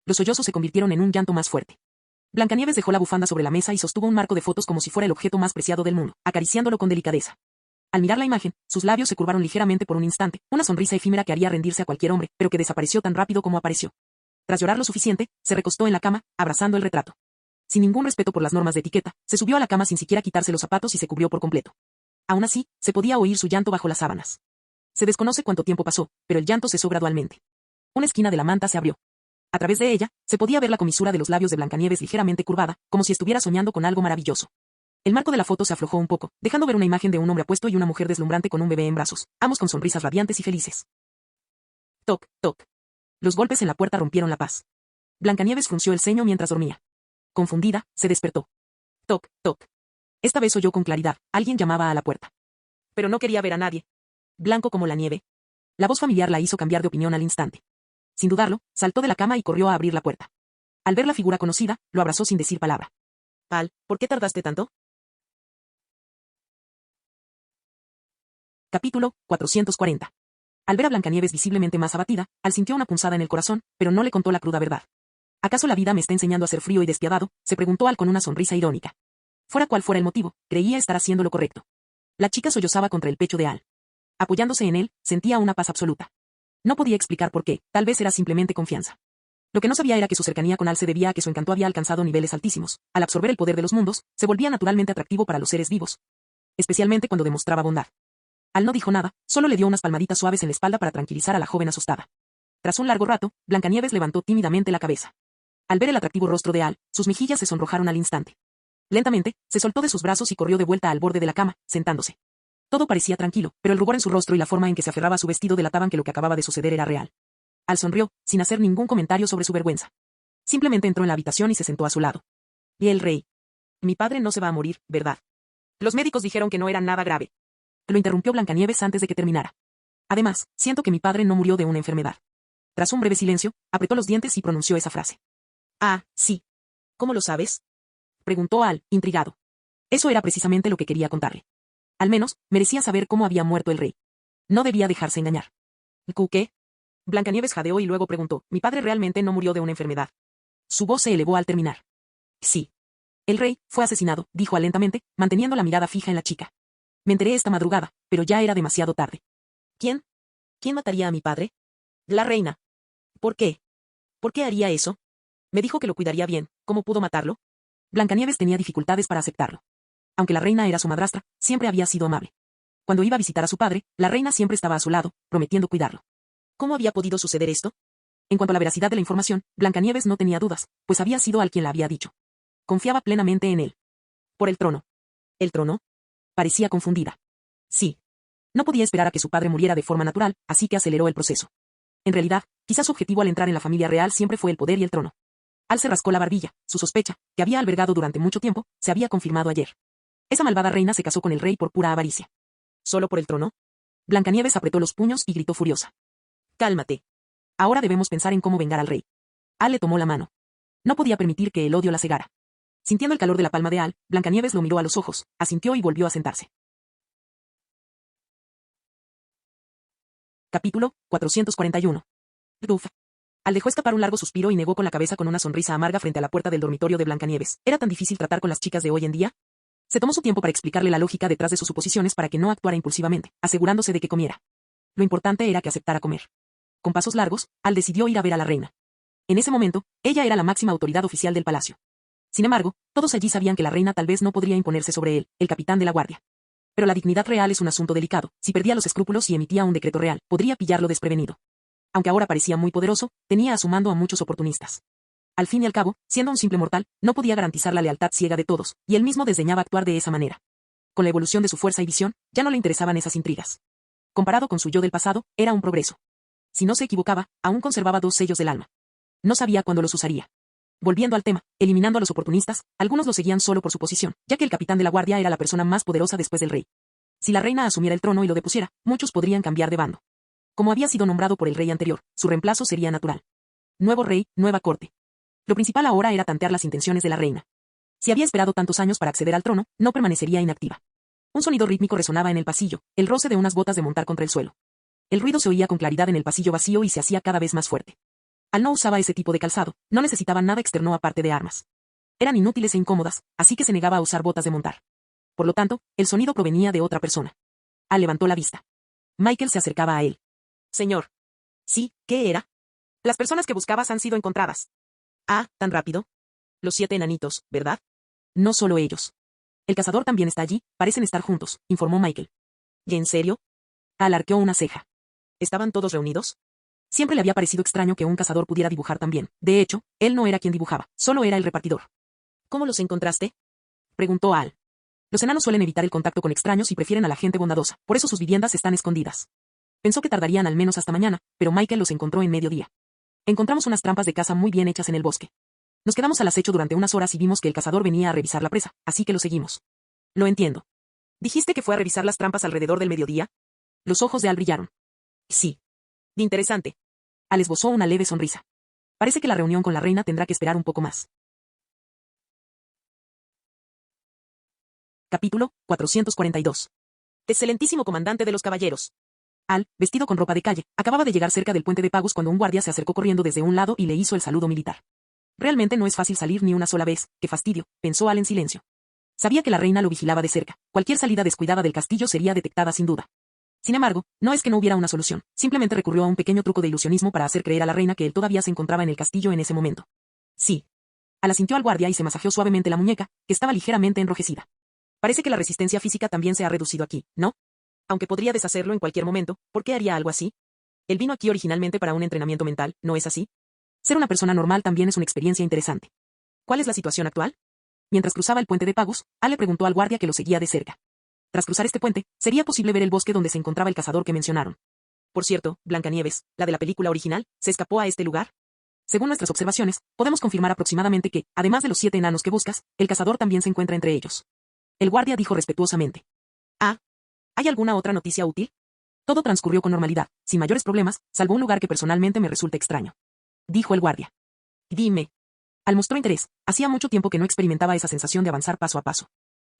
Los sollozos se convirtieron en un llanto más fuerte. Blancanieves dejó la bufanda sobre la mesa y sostuvo un marco de fotos como si fuera el objeto más preciado del mundo, acariciándolo con delicadeza. Al mirar la imagen, sus labios se curvaron ligeramente por un instante, una sonrisa efímera que haría rendirse a cualquier hombre, pero que desapareció tan rápido como apareció. Tras llorar lo suficiente, se recostó en la cama, abrazando el retrato. Sin ningún respeto por las normas de etiqueta, se subió a la cama sin siquiera quitarse los zapatos y se cubrió por completo. Aún así, se podía oír su llanto bajo las sábanas. Se desconoce cuánto tiempo pasó, pero el llanto cesó gradualmente. Una esquina de la manta se abrió. A través de ella, se podía ver la comisura de los labios de Blancanieves ligeramente curvada, como si estuviera soñando con algo maravilloso. El marco de la foto se aflojó un poco, dejando ver una imagen de un hombre apuesto y una mujer deslumbrante con un bebé en brazos, ambos con sonrisas radiantes y felices. Toc, toc. Los golpes en la puerta rompieron la paz. Blancanieves frunció el ceño mientras dormía. Confundida, se despertó. Toc, toc. Esta vez oyó con claridad, alguien llamaba a la puerta. Pero no quería ver a nadie. Blanco como la nieve. La voz familiar la hizo cambiar de opinión al instante. Sin dudarlo, saltó de la cama y corrió a abrir la puerta. Al ver la figura conocida, lo abrazó sin decir palabra. Al, ¿por qué tardaste tanto? Capítulo 440. Al ver a Blancanieves visiblemente más abatida, Al sintió una punzada en el corazón, pero no le contó la cruda verdad. ¿Acaso la vida me está enseñando a ser frío y despiadado?, se preguntó Al con una sonrisa irónica. Fuera cual fuera el motivo, creía estar haciendo lo correcto. La chica sollozaba contra el pecho de Al. Apoyándose en él, sentía una paz absoluta. No podía explicar por qué, tal vez era simplemente confianza. Lo que no sabía era que su cercanía con Al se debía a que su encanto había alcanzado niveles altísimos. Al absorber el poder de los mundos, se volvía naturalmente atractivo para los seres vivos. Especialmente cuando demostraba bondad. Al no dijo nada, solo le dio unas palmaditas suaves en la espalda para tranquilizar a la joven asustada. Tras un largo rato, Blancanieves levantó tímidamente la cabeza. Al ver el atractivo rostro de Al, sus mejillas se sonrojaron al instante. Lentamente, se soltó de sus brazos y corrió de vuelta al borde de la cama, sentándose. Todo parecía tranquilo, pero el rubor en su rostro y la forma en que se aferraba a su vestido delataban que lo que acababa de suceder era real. Al sonrió, sin hacer ningún comentario sobre su vergüenza. Simplemente entró en la habitación y se sentó a su lado. Y el rey. Mi padre no se va a morir, ¿verdad? Los médicos dijeron que no era nada grave. Lo interrumpió Blancanieves antes de que terminara. Además, siento que mi padre no murió de una enfermedad. Tras un breve silencio, apretó los dientes y pronunció esa frase. Ah, sí. ¿Cómo lo sabes?, preguntó Al, intrigado. Eso era precisamente lo que quería contarle. Al menos, merecía saber cómo había muerto el rey. No debía dejarse engañar. ¿Qué? Blancanieves jadeó y luego preguntó, ¿mi padre realmente no murió de una enfermedad? Su voz se elevó al terminar. Sí. El rey fue asesinado, dijo lentamente, manteniendo la mirada fija en la chica. Me enteré esta madrugada, pero ya era demasiado tarde. ¿Quién? ¿Quién mataría a mi padre? La reina. ¿Por qué? ¿Por qué haría eso? Me dijo que lo cuidaría bien. ¿Cómo pudo matarlo? Blancanieves tenía dificultades para aceptarlo. Aunque la reina era su madrastra, siempre había sido amable. Cuando iba a visitar a su padre, la reina siempre estaba a su lado, prometiendo cuidarlo. ¿Cómo había podido suceder esto? En cuanto a la veracidad de la información, Blancanieves no tenía dudas, pues había sido al quien la había dicho. Confiaba plenamente en él. Por el trono. ¿El trono? Parecía confundida. Sí. No podía esperar a que su padre muriera de forma natural, así que aceleró el proceso. En realidad, quizás su objetivo al entrar en la familia real siempre fue el poder y el trono. Al se rascó la barbilla, su sospecha, que había albergado durante mucho tiempo, se había confirmado ayer. Esa malvada reina se casó con el rey por pura avaricia. ¿Solo por el trono? Blancanieves apretó los puños y gritó furiosa. Cálmate. Ahora debemos pensar en cómo vengar al rey. Al le tomó la mano. No podía permitir que el odio la cegara. Sintiendo el calor de la palma de Al, Blancanieves lo miró a los ojos, asintió y volvió a sentarse. Capítulo 441. Uf. Al dejó escapar un largo suspiro y negó con la cabeza con una sonrisa amarga frente a la puerta del dormitorio de Blancanieves. ¿Era tan difícil tratar con las chicas de hoy en día? Se tomó su tiempo para explicarle la lógica detrás de sus suposiciones para que no actuara impulsivamente, asegurándose de que comiera. Lo importante era que aceptara comer. Con pasos largos, Al decidió ir a ver a la reina. En ese momento, ella era la máxima autoridad oficial del palacio. Sin embargo, todos allí sabían que la reina tal vez no podría imponerse sobre él, el capitán de la guardia. Pero la dignidad real es un asunto delicado. Si perdía los escrúpulos y emitía un decreto real, podría pillarlo desprevenido. Aunque ahora parecía muy poderoso, tenía a su mando a muchos oportunistas. Al fin y al cabo, siendo un simple mortal, no podía garantizar la lealtad ciega de todos, y él mismo desdeñaba actuar de esa manera. Con la evolución de su fuerza y visión, ya no le interesaban esas intrigas. Comparado con su yo del pasado, era un progreso. Si no se equivocaba, aún conservaba 2 sellos del alma. No sabía cuándo los usaría. Volviendo al tema, eliminando a los oportunistas, algunos lo seguían solo por su posición, ya que el capitán de la guardia era la persona más poderosa después del rey. Si la reina asumiera el trono y lo depusiera, muchos podrían cambiar de bando. Como había sido nombrado por el rey anterior, su reemplazo sería natural. Nuevo rey, nueva corte. Lo principal ahora era tantear las intenciones de la reina. Si había esperado tantos años para acceder al trono, no permanecería inactiva. Un sonido rítmico resonaba en el pasillo, el roce de unas botas de montar contra el suelo. El ruido se oía con claridad en el pasillo vacío y se hacía cada vez más fuerte. Al no usaba ese tipo de calzado, no necesitaba nada externo aparte de armas. Eran inútiles e incómodas, así que se negaba a usar botas de montar. Por lo tanto, el sonido provenía de otra persona. Al levantó la vista. Michael se acercaba a él. Señor. Sí, ¿qué era? Las personas que buscabas han sido encontradas. Ah, ¿tan rápido? Los 7 enanitos, ¿verdad? No solo ellos. El cazador también está allí, parecen estar juntos, informó Michael. ¿Y en serio? Al arqueó una ceja. ¿Estaban todos reunidos? Siempre le había parecido extraño que un cazador pudiera dibujar tan bien. De hecho, él no era quien dibujaba, solo era el repartidor. ¿Cómo los encontraste? Preguntó Al. Los enanos suelen evitar el contacto con extraños y prefieren a la gente bondadosa, por eso sus viviendas están escondidas. Pensó que tardarían al menos hasta mañana, pero Michael los encontró en mediodía. Encontramos unas trampas de caza muy bien hechas en el bosque. Nos quedamos al acecho durante unas horas y vimos que el cazador venía a revisar la presa, así que lo seguimos. Lo entiendo. ¿Dijiste que fue a revisar las trampas alrededor del mediodía? Los ojos de Al brillaron. Sí. Interesante. Al esbozó una leve sonrisa. Parece que la reunión con la reina tendrá que esperar un poco más. Capítulo 442. Excelentísimo comandante de los caballeros. Al, vestido con ropa de calle, acababa de llegar cerca del puente de Pagus cuando un guardia se acercó corriendo desde un lado y le hizo el saludo militar. Realmente no es fácil salir ni una sola vez, qué fastidio, pensó Al en silencio. Sabía que la reina lo vigilaba de cerca, cualquier salida descuidada del castillo sería detectada sin duda. Sin embargo, no es que no hubiera una solución, simplemente recurrió a un pequeño truco de ilusionismo para hacer creer a la reina que él todavía se encontraba en el castillo en ese momento. Sí. Al asintió al guardia y se masajeó suavemente la muñeca, que estaba ligeramente enrojecida. Parece que la resistencia física también se ha reducido aquí, ¿no? Aunque podría deshacerlo en cualquier momento, ¿por qué haría algo así? Él vino aquí originalmente para un entrenamiento mental, ¿no es así? Ser una persona normal también es una experiencia interesante. ¿Cuál es la situación actual? Mientras cruzaba el puente de Pagus, Al le preguntó al guardia que lo seguía de cerca. Tras cruzar este puente, sería posible ver el bosque donde se encontraba el cazador que mencionaron. Por cierto, Blancanieves, la de la película original, ¿se escapó a este lugar? Según nuestras observaciones, podemos confirmar aproximadamente que, además de los 7 enanos que buscas, el cazador también se encuentra entre ellos. El guardia dijo respetuosamente. Ah. ¿Hay alguna otra noticia útil? Todo transcurrió con normalidad, sin mayores problemas, salvo un lugar que personalmente me resulta extraño. Dijo el guardia. Dime. Al mostró interés, hacía mucho tiempo que no experimentaba esa sensación de avanzar paso a paso.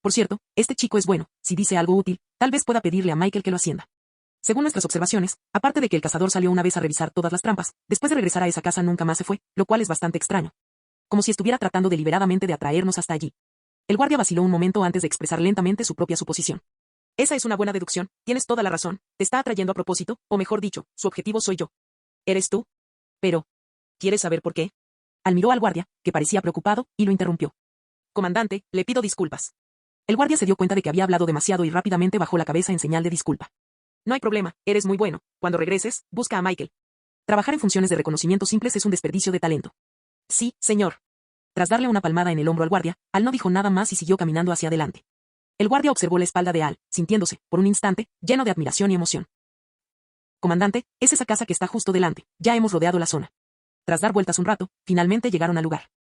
Por cierto, este chico es bueno, si dice algo útil, tal vez pueda pedirle a Michael que lo ascienda. Según nuestras observaciones, aparte de que el cazador salió una vez a revisar todas las trampas, después de regresar a esa casa nunca más se fue, lo cual es bastante extraño. Como si estuviera tratando deliberadamente de atraernos hasta allí. El guardia vaciló un momento antes de expresar lentamente su propia suposición. Esa es una buena deducción, tienes toda la razón, te está atrayendo a propósito, o mejor dicho, su objetivo soy yo. ¿Eres tú? Pero, ¿quieres saber por qué? Admiró al guardia, que parecía preocupado, y lo interrumpió. Comandante, le pido disculpas. El guardia se dio cuenta de que había hablado demasiado y rápidamente bajó la cabeza en señal de disculpa. No hay problema, eres muy bueno. Cuando regreses, busca a Michael. Trabajar en funciones de reconocimiento simples es un desperdicio de talento. Sí, señor. Tras darle una palmada en el hombro al guardia, Al no dijo nada más y siguió caminando hacia adelante. El guardia observó la espalda de Al, sintiéndose, por un instante, lleno de admiración y emoción. Comandante, es esa casa que está justo delante, ya hemos rodeado la zona. Tras dar vueltas un rato, finalmente llegaron al lugar.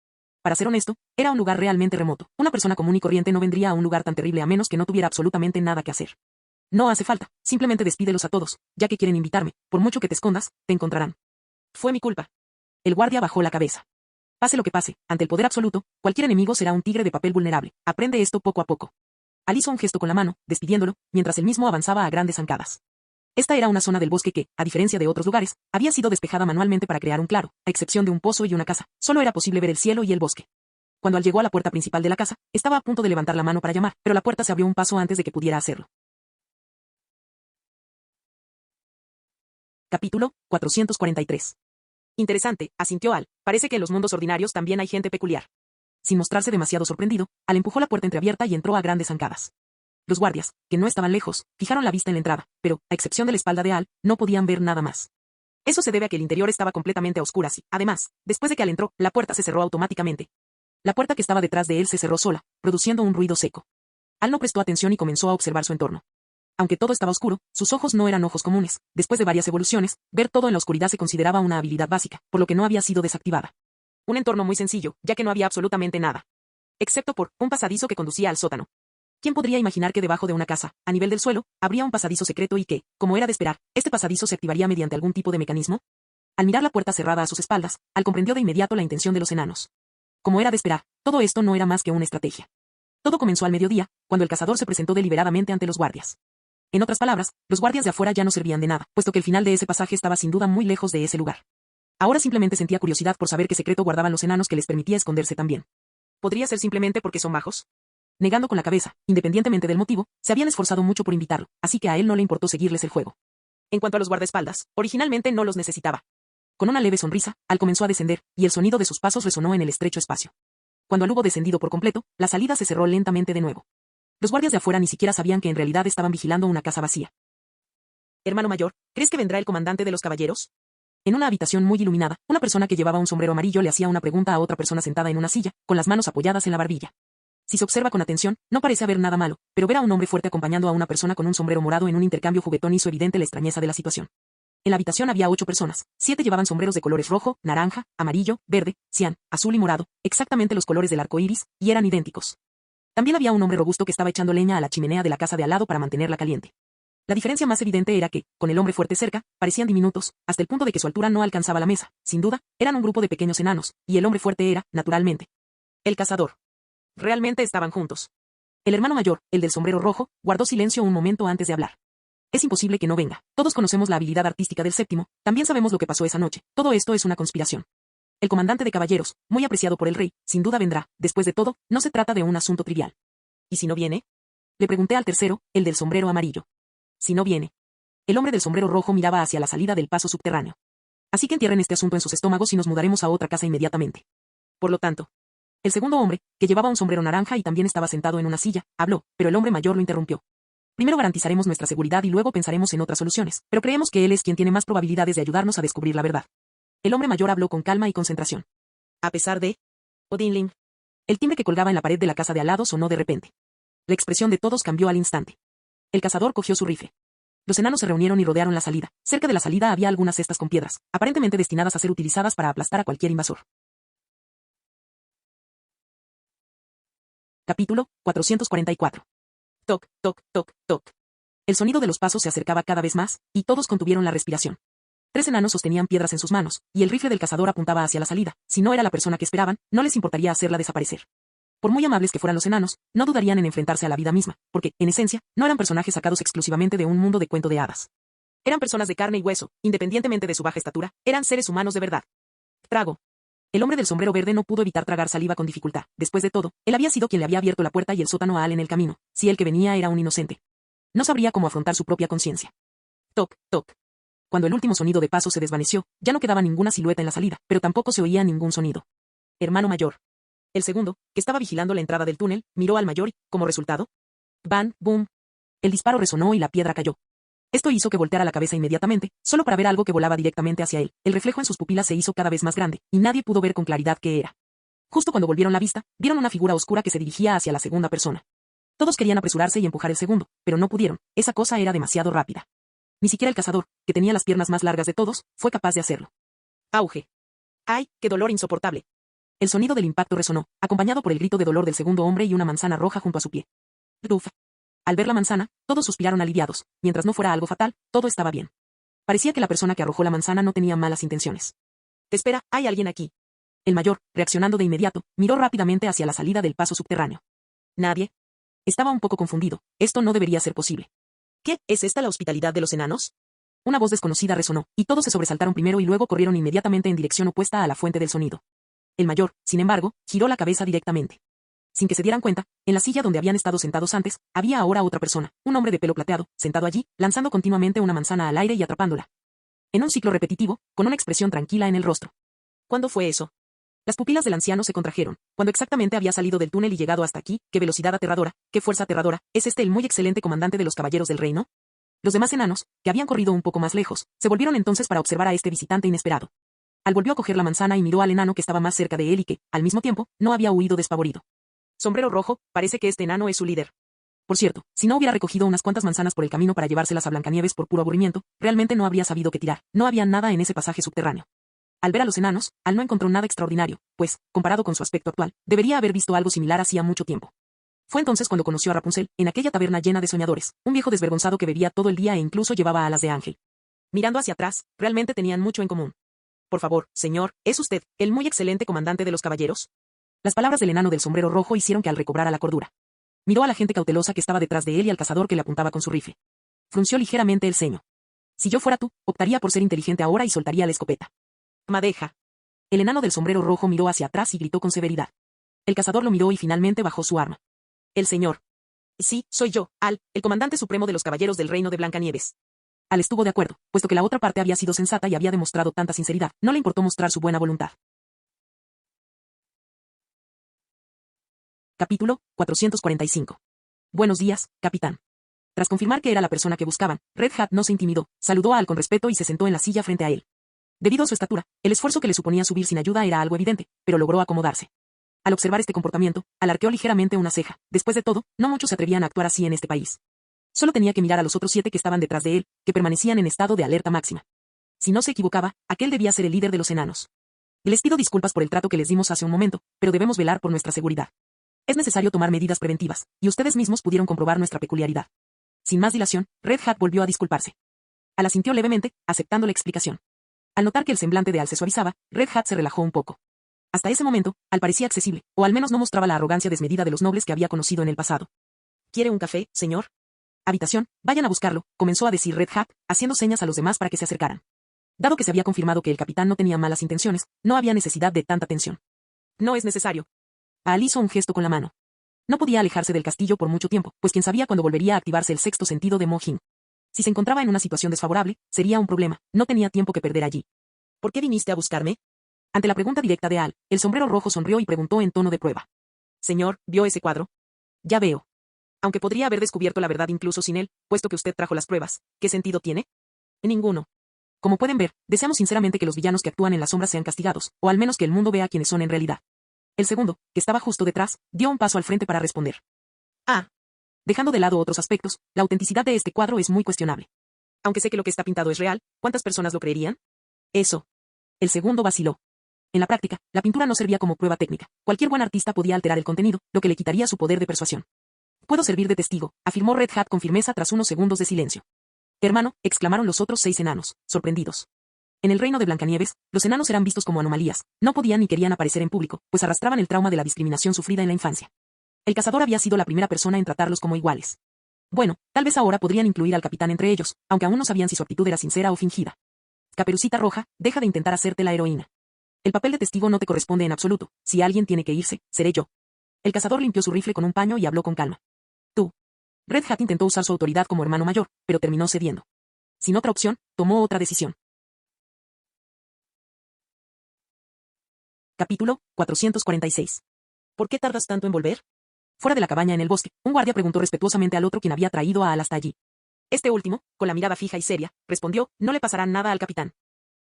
Para ser honesto, era un lugar realmente remoto. Una persona común y corriente no vendría a un lugar tan terrible a menos que no tuviera absolutamente nada que hacer. No hace falta, simplemente despídelos a todos, ya que quieren invitarme, por mucho que te escondas, te encontrarán. Fue mi culpa. El guardia bajó la cabeza. Pase lo que pase, ante el poder absoluto, cualquier enemigo será un tigre de papel vulnerable. Aprende esto poco a poco. Al hizo un gesto con la mano, despidiéndolo, mientras él mismo avanzaba a grandes zancadas. Esta era una zona del bosque que, a diferencia de otros lugares, había sido despejada manualmente para crear un claro, a excepción de un pozo y una casa. Solo era posible ver el cielo y el bosque. Cuando Al llegó a la puerta principal de la casa, estaba a punto de levantar la mano para llamar, pero la puerta se abrió un paso antes de que pudiera hacerlo. Capítulo 443. Interesante, asintió Al. Parece que en los mundos ordinarios también hay gente peculiar. Sin mostrarse demasiado sorprendido, Al empujó la puerta entreabierta y entró a grandes zancadas. Los guardias, que no estaban lejos, fijaron la vista en la entrada, pero, a excepción de la espalda de Al, no podían ver nada más. Eso se debe a que el interior estaba completamente a oscuras y, además, después de que Al entró, la puerta se cerró automáticamente. La puerta que estaba detrás de él se cerró sola, produciendo un ruido seco. Al no prestó atención y comenzó a observar su entorno. Aunque todo estaba oscuro, sus ojos no eran ojos comunes. Después de varias evoluciones, ver todo en la oscuridad se consideraba una habilidad básica, por lo que no había sido desactivada. Un entorno muy sencillo, ya que no había absolutamente nada. Excepto por un pasadizo que conducía al sótano. ¿Quién podría imaginar que debajo de una casa, a nivel del suelo, habría un pasadizo secreto y que, como era de esperar, este pasadizo se activaría mediante algún tipo de mecanismo? Al mirar la puerta cerrada a sus espaldas, Al comprendió de inmediato la intención de los enanos. Como era de esperar, todo esto no era más que una estrategia. Todo comenzó al mediodía, cuando el cazador se presentó deliberadamente ante los guardias. En otras palabras, los guardias de afuera ya no servían de nada, puesto que el final de ese pasaje estaba sin duda muy lejos de ese lugar. Ahora simplemente sentía curiosidad por saber qué secreto guardaban los enanos que les permitía esconderse tan bien. ¿Podría ser simplemente porque son majos? Negando con la cabeza, independientemente del motivo, se habían esforzado mucho por invitarlo, así que a él no le importó seguirles el juego. En cuanto a los guardaespaldas, originalmente no los necesitaba. Con una leve sonrisa, Al comenzó a descender, y el sonido de sus pasos resonó en el estrecho espacio. Cuando Al hubo descendido por completo, la salida se cerró lentamente de nuevo. Los guardias de afuera ni siquiera sabían que en realidad estaban vigilando una casa vacía. Hermano mayor, ¿crees que vendrá el comandante de los caballeros? En una habitación muy iluminada, una persona que llevaba un sombrero amarillo le hacía una pregunta a otra persona sentada en una silla, con las manos apoyadas en la barbilla. Si se observa con atención, no parece haber nada malo, pero ver a un hombre fuerte acompañando a una persona con un sombrero morado en un intercambio juguetón hizo evidente la extrañeza de la situación. En la habitación había 8 personas, 7 llevaban sombreros de colores rojo, naranja, amarillo, verde, cian, azul y morado, exactamente los colores del arco iris, y eran idénticos. También había un hombre robusto que estaba echando leña a la chimenea de la casa de al lado para mantenerla caliente. La diferencia más evidente era que, con el hombre fuerte cerca, parecían diminutos, hasta el punto de que su altura no alcanzaba la mesa. Sin duda, eran un grupo de pequeños enanos, y el hombre fuerte era, naturalmente, el cazador. Realmente estaban juntos. El hermano mayor, el del sombrero rojo, guardó silencio un momento antes de hablar. Es imposible que no venga. Todos conocemos la habilidad artística del séptimo, también sabemos lo que pasó esa noche. Todo esto es una conspiración. El comandante de caballeros, muy apreciado por el rey, sin duda vendrá. Después de todo, no se trata de un asunto trivial. ¿Y si no viene? Le pregunté al tercero, el del sombrero amarillo. Si no viene. El hombre del sombrero rojo miraba hacia la salida del paso subterráneo. Así que entierren este asunto en sus estómagos y nos mudaremos a otra casa inmediatamente. Por lo tanto, el segundo hombre, que llevaba un sombrero naranja y también estaba sentado en una silla, habló, pero el hombre mayor lo interrumpió. Primero garantizaremos nuestra seguridad y luego pensaremos en otras soluciones, pero creemos que él es quien tiene más probabilidades de ayudarnos a descubrir la verdad. El hombre mayor habló con calma y concentración. A pesar de... Odinling. El timbre que colgaba en la pared de la casa de al lado sonó de repente. La expresión de todos cambió al instante. El cazador cogió su rifle. Los enanos se reunieron y rodearon la salida. Cerca de la salida había algunas cestas con piedras, aparentemente destinadas a ser utilizadas para aplastar a cualquier invasor. Capítulo 444. Toc, toc, toc, toc. El sonido de los pasos se acercaba cada vez más, y todos contuvieron la respiración. 3 enanos sostenían piedras en sus manos, y el rifle del cazador apuntaba hacia la salida. Si no era la persona que esperaban, no les importaría hacerla desaparecer. Por muy amables que fueran los enanos, no dudarían en enfrentarse a la vida misma, porque, en esencia, no eran personajes sacados exclusivamente de un mundo de cuento de hadas. Eran personas de carne y hueso, independientemente de su baja estatura, eran seres humanos de verdad. Trago. El hombre del sombrero verde no pudo evitar tragar saliva con dificultad. Después de todo, él había sido quien le había abierto la puerta y el sótano a Al en el camino, si el que venía era un inocente. No sabría cómo afrontar su propia conciencia. Toc, toc. Cuando el último sonido de paso se desvaneció, ya no quedaba ninguna silueta en la salida, pero tampoco se oía ningún sonido. Hermano mayor. El segundo, que estaba vigilando la entrada del túnel, miró al mayor y, como resultado, ¡bam! ¡Boom! El disparo resonó y la piedra cayó. Esto hizo que volteara la cabeza inmediatamente, solo para ver algo que volaba directamente hacia él. El reflejo en sus pupilas se hizo cada vez más grande, y nadie pudo ver con claridad qué era. Justo cuando volvieron la vista, vieron una figura oscura que se dirigía hacia la segunda persona. Todos querían apresurarse y empujar el segundo, pero no pudieron, esa cosa era demasiado rápida. Ni siquiera el cazador, que tenía las piernas más largas de todos, fue capaz de hacerlo. Auge. ¡Ay, qué dolor insoportable! El sonido del impacto resonó, acompañado por el grito de dolor del segundo hombre y una manzana roja junto a su pie. ¡Uf! Al ver la manzana, todos suspiraron aliviados. Mientras no fuera algo fatal, todo estaba bien. Parecía que la persona que arrojó la manzana no tenía malas intenciones. Te espera, hay alguien aquí. El mayor, reaccionando de inmediato, miró rápidamente hacia la salida del paso subterráneo. ¿Nadie? Estaba un poco confundido. Esto no debería ser posible. ¿Qué? ¿Es esta la hospitalidad de los enanos? Una voz desconocida resonó, y todos se sobresaltaron primero y luego corrieron inmediatamente en dirección opuesta a la fuente del sonido. El mayor, sin embargo, giró la cabeza directamente. Sin que se dieran cuenta, en la silla donde habían estado sentados antes, había ahora otra persona, un hombre de pelo plateado, sentado allí, lanzando continuamente una manzana al aire y atrapándola. En un ciclo repetitivo, con una expresión tranquila en el rostro. ¿Cuándo fue eso? Las pupilas del anciano se contrajeron. Cuando exactamente había salido del túnel y llegado hasta aquí, qué velocidad aterradora, qué fuerza aterradora, ¿es este el muy excelente comandante de los caballeros del reino? Los demás enanos, que habían corrido un poco más lejos, se volvieron entonces para observar a este visitante inesperado. Al volvió a coger la manzana y miró al enano que estaba más cerca de él y que, al mismo tiempo, no había huido despavorido. Sombrero rojo, parece que este enano es su líder. Por cierto, si no hubiera recogido unas cuantas manzanas por el camino para llevárselas a Blancanieves por puro aburrimiento, realmente no habría sabido qué tirar, no había nada en ese pasaje subterráneo. Al ver a los enanos, Al no encontró nada extraordinario, pues, comparado con su aspecto actual, debería haber visto algo similar hacía mucho tiempo. Fue entonces cuando conoció a Rapunzel, en aquella taberna llena de soñadores, un viejo desvergonzado que bebía todo el día e incluso llevaba alas de ángel. Mirando hacia atrás, realmente tenían mucho en común. Por favor, señor, ¿es usted el muy excelente comandante de los caballeros? Las palabras del enano del sombrero rojo hicieron que Al recobrara la cordura. Miró a la gente cautelosa que estaba detrás de él y al cazador que le apuntaba con su rifle. Frunció ligeramente el ceño. Si yo fuera tú, optaría por ser inteligente ahora y soltaría la escopeta. Madeja. El enano del sombrero rojo miró hacia atrás y gritó con severidad. El cazador lo miró y finalmente bajó su arma. El señor. Sí, soy yo, Al, el comandante supremo de los caballeros del reino de Blancanieves. Al estuvo de acuerdo, puesto que la otra parte había sido sensata y había demostrado tanta sinceridad, no le importó mostrar su buena voluntad. Capítulo 445. Buenos días, capitán. Tras confirmar que era la persona que buscaban, Red Hat no se intimidó, saludó a Al con respeto y se sentó en la silla frente a él. Debido a su estatura, el esfuerzo que le suponía subir sin ayuda era algo evidente, pero logró acomodarse. Al observar este comportamiento, Al arqueó ligeramente una ceja. Después de todo, no muchos se atrevían a actuar así en este país. Solo tenía que mirar a los otros 7 que estaban detrás de él, que permanecían en estado de alerta máxima. Si no se equivocaba, aquel debía ser el líder de los enanos. Les pido disculpas por el trato que les dimos hace un momento, pero debemos velar por nuestra seguridad. Es necesario tomar medidas preventivas, y ustedes mismos pudieron comprobar nuestra peculiaridad. Sin más dilación, Red Hat volvió a disculparse. Al asintió levemente, aceptando la explicación. Al notar que el semblante de Al se suavizaba, Red Hat se relajó un poco. Hasta ese momento, Al parecía accesible, o al menos no mostraba la arrogancia desmedida de los nobles que había conocido en el pasado. ¿Quiere un café, señor? Habitación, vayan a buscarlo, comenzó a decir Red Hat, haciendo señas a los demás para que se acercaran. Dado que se había confirmado que el capitán no tenía malas intenciones, no había necesidad de tanta tensión. No es necesario. Al hizo un gesto con la mano. No podía alejarse del castillo por mucho tiempo, pues quién sabía cuándo volvería a activarse el sexto sentido de Mo-Jin. Si se encontraba en una situación desfavorable, sería un problema, no tenía tiempo que perder allí. ¿Por qué viniste a buscarme? Ante la pregunta directa de Al, el sombrero rojo sonrió y preguntó en tono de prueba. Señor, ¿vio ese cuadro? Ya veo. Aunque podría haber descubierto la verdad incluso sin él, puesto que usted trajo las pruebas, ¿qué sentido tiene? Ninguno. Como pueden ver, deseamos sinceramente que los villanos que actúan en las sombras sean castigados, o al menos que el mundo vea quiénes son en realidad. El segundo, que estaba justo detrás, dio un paso al frente para responder. Ah. Dejando de lado otros aspectos, la autenticidad de este cuadro es muy cuestionable. Aunque sé que lo que está pintado es real, ¿cuántas personas lo creerían? Eso. El segundo vaciló. En la práctica, la pintura no servía como prueba técnica. Cualquier buen artista podía alterar el contenido, lo que le quitaría su poder de persuasión. Puedo servir de testigo, afirmó Red Hat con firmeza tras unos segundos de silencio. Hermano, exclamaron los otros 6 enanos, sorprendidos. En el reino de Blancanieves, los enanos eran vistos como anomalías, no podían ni querían aparecer en público, pues arrastraban el trauma de la discriminación sufrida en la infancia. El cazador había sido la primera persona en tratarlos como iguales. Bueno, tal vez ahora podrían incluir al capitán entre ellos, aunque aún no sabían si su actitud era sincera o fingida. Caperucita Roja, deja de intentar hacerte la heroína. El papel de testigo no te corresponde en absoluto. Si alguien tiene que irse, seré yo. El cazador limpió su rifle con un paño y habló con calma. Tú. Red Hat intentó usar su autoridad como hermano mayor, pero terminó cediendo. Sin otra opción, tomó otra decisión. Capítulo 446. ¿Por qué tardas tanto en volver? Fuera de la cabaña en el bosque, un guardia preguntó respetuosamente al otro quien había traído a Al hasta allí. Este último, con la mirada fija y seria, respondió, no le pasará nada al capitán.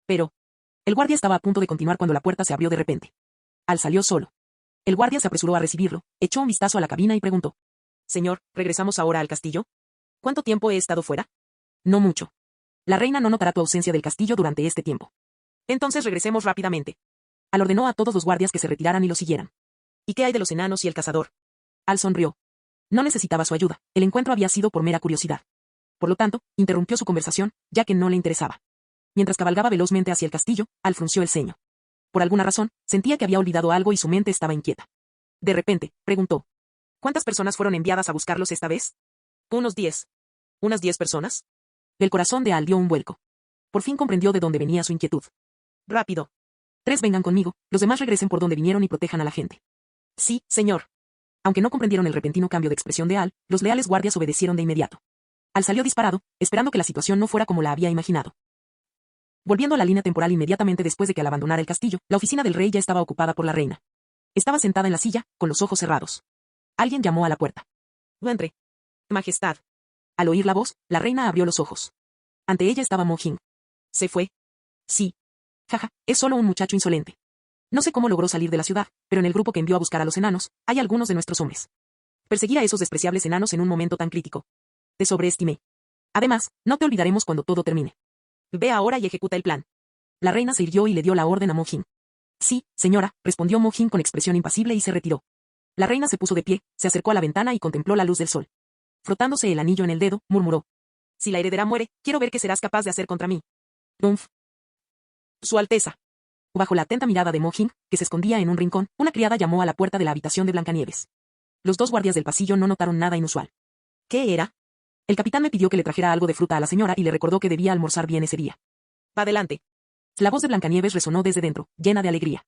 Pero... El guardia estaba a punto de continuar cuando la puerta se abrió de repente. Al salió solo. El guardia se apresuró a recibirlo, echó un vistazo a la cabina y preguntó. Señor, ¿regresamos ahora al castillo? ¿Cuánto tiempo he estado fuera? No mucho. La reina no notará tu ausencia del castillo durante este tiempo. Entonces regresemos rápidamente. Al ordenó a todos los guardias que se retiraran y lo siguieran. ¿Y qué hay de los enanos y el cazador? Al sonrió. No necesitaba su ayuda, el encuentro había sido por mera curiosidad. Por lo tanto, interrumpió su conversación, ya que no le interesaba. Mientras cabalgaba velozmente hacia el castillo, Al frunció el ceño. Por alguna razón, sentía que había olvidado algo y su mente estaba inquieta. De repente, preguntó. ¿Cuántas personas fueron enviadas a buscarlos esta vez? Unos 10. ¿Unas 10 personas? El corazón de Al dio un vuelco. Por fin comprendió de dónde venía su inquietud. Rápido. 3 vengan conmigo, los demás regresen por donde vinieron y protejan a la gente. Sí, señor. Aunque no comprendieron el repentino cambio de expresión de Al, los leales guardias obedecieron de inmediato. Al salió disparado, esperando que la situación no fuera como la había imaginado. Volviendo a la línea temporal inmediatamente después de que al abandonara el castillo, la oficina del rey ya estaba ocupada por la reina. Estaba sentada en la silla, con los ojos cerrados. Alguien llamó a la puerta. Entre. Majestad. Al oír la voz, la reina abrió los ojos. Ante ella estaba Mo Jin. ¿Se fue? Sí. Jaja, es solo un muchacho insolente. No sé cómo logró salir de la ciudad, pero en el grupo que envió a buscar a los enanos, hay algunos de nuestros hombres. Perseguir a esos despreciables enanos en un momento tan crítico. Te sobreestimé. Además, no te olvidaremos cuando todo termine. Ve ahora y ejecuta el plan. La reina se irguió y le dio la orden a Mo Jin. Sí, señora, respondió Mo Jin con expresión impasible y se retiró. La reina se puso de pie, se acercó a la ventana y contempló la luz del sol. Frotándose el anillo en el dedo, murmuró. Si la heredera muere, quiero ver qué serás capaz de hacer contra mí. Dumf. Su Alteza. Bajo la atenta mirada de Mo Jin, que se escondía en un rincón, una criada llamó a la puerta de la habitación de Blancanieves. Los 2 guardias del pasillo no notaron nada inusual. ¿Qué era? El capitán me pidió que le trajera algo de fruta a la señora y le recordó que debía almorzar bien ese día. Adelante. La voz de Blancanieves resonó desde dentro, llena de alegría.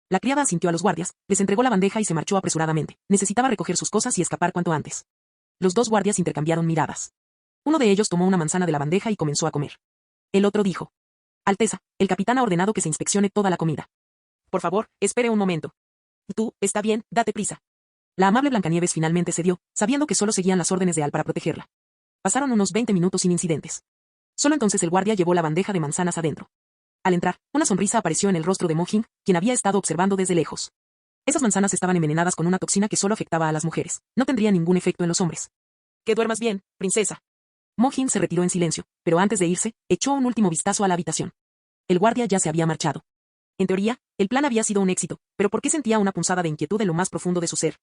La criada asintió a los guardias, les entregó la bandeja y se marchó apresuradamente. Necesitaba recoger sus cosas y escapar cuanto antes. Los 2 guardias intercambiaron miradas. Uno de ellos tomó una manzana de la bandeja y comenzó a comer. El otro dijo. Alteza, el capitán ha ordenado que se inspeccione toda la comida. Por favor, espere un momento. Tú, está bien, date prisa. La amable Blancanieves finalmente cedió, sabiendo que solo seguían las órdenes de Al para protegerla. Pasaron unos 20 minutos sin incidentes. Solo entonces el guardia llevó la bandeja de manzanas adentro. Al entrar, una sonrisa apareció en el rostro de Mo Jin, quien había estado observando desde lejos. Esas manzanas estaban envenenadas con una toxina que solo afectaba a las mujeres. No tendría ningún efecto en los hombres. Que duermas bien, princesa. Mo Jin se retiró en silencio, pero antes de irse, echó un último vistazo a la habitación. El guardia ya se había marchado. En teoría, el plan había sido un éxito, pero ¿por qué sentía una punzada de inquietud en lo más profundo de su ser?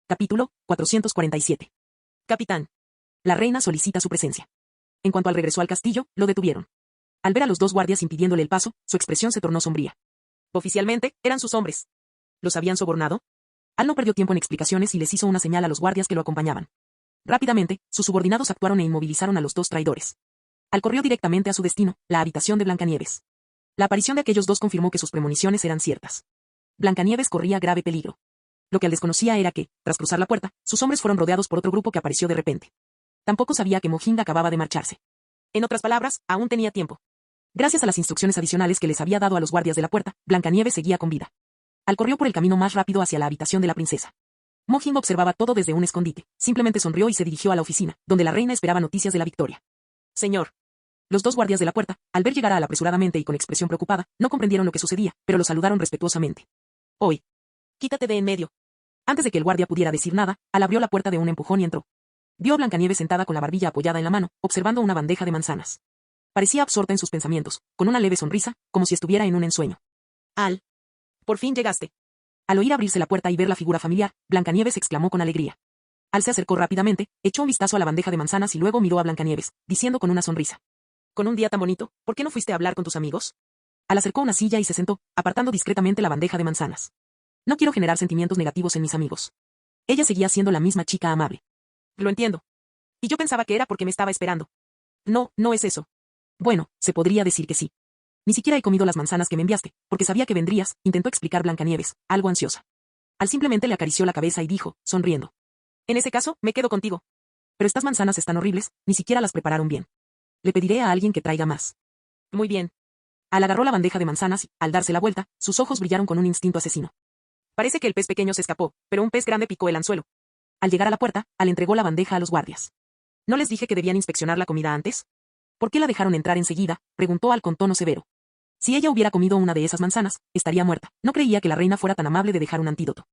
Capítulo 447. Capitán. La reina solicita su presencia. En cuanto al regreso al castillo, lo detuvieron. Al ver a los 2 guardias impidiéndole el paso, su expresión se tornó sombría. Oficialmente, eran sus hombres. ¿Los habían sobornado? Al no perdió tiempo en explicaciones y les hizo una señal a los guardias que lo acompañaban. Rápidamente, sus subordinados actuaron e inmovilizaron a los 2 traidores. Al corrió directamente a su destino, la habitación de Blancanieves. La aparición de aquellos 2 confirmó que sus premoniciones eran ciertas. Blancanieves corría grave peligro. Lo que Al desconocía era que, tras cruzar la puerta, sus hombres fueron rodeados por otro grupo que apareció de repente. Tampoco sabía que Mo Jin acababa de marcharse. En otras palabras, aún tenía tiempo. Gracias a las instrucciones adicionales que les había dado a los guardias de la puerta, Blancanieves seguía con vida. Al corrió por el camino más rápido hacia la habitación de la princesa. Mo Jin observaba todo desde un escondite, simplemente sonrió y se dirigió a la oficina, donde la reina esperaba noticias de la victoria. Señor. Los 2 guardias de la puerta, al ver llegar a Al apresuradamente y con expresión preocupada, no comprendieron lo que sucedía, pero lo saludaron respetuosamente. Hoy. Quítate de en medio. Antes de que el guardia pudiera decir nada, Al abrió la puerta de un empujón y entró. Vio a Blancanieves sentada con la barbilla apoyada en la mano, observando una bandeja de manzanas. Parecía absorta en sus pensamientos, con una leve sonrisa, como si estuviera en un ensueño. Al. Por fin llegaste. Al oír abrirse la puerta y ver la figura familiar, Blancanieves exclamó con alegría. Al se acercó rápidamente, echó un vistazo a la bandeja de manzanas y luego miró a Blancanieves, diciendo con una sonrisa. Con un día tan bonito, ¿por qué no fuiste a hablar con tus amigos? Al acercó una silla y se sentó, apartando discretamente la bandeja de manzanas. No quiero generar sentimientos negativos en mis amigos. Ella seguía siendo la misma chica amable. Lo entiendo. Y yo pensaba que era porque me estaba esperando. No, no es eso. Bueno, se podría decir que sí. Ni siquiera he comido las manzanas que me enviaste, porque sabía que vendrías, intentó explicar Blancanieves, algo ansiosa. Al simplemente le acarició la cabeza y dijo, sonriendo. En ese caso, me quedo contigo. Pero estas manzanas están horribles, ni siquiera las prepararon bien. Le pediré a alguien que traiga más. Muy bien. Al agarró la bandeja de manzanas y, al darse la vuelta, sus ojos brillaron con un instinto asesino. Parece que el pez pequeño se escapó, pero un pez grande picó el anzuelo. Al llegar a la puerta, Al entregó la bandeja a los guardias. ¿No les dije que debían inspeccionar la comida antes? ¿Por qué la dejaron entrar enseguida?, preguntó Al con tono severo. Si ella hubiera comido una de esas manzanas, estaría muerta. No creía que la reina fuera tan amable de dejar un antídoto.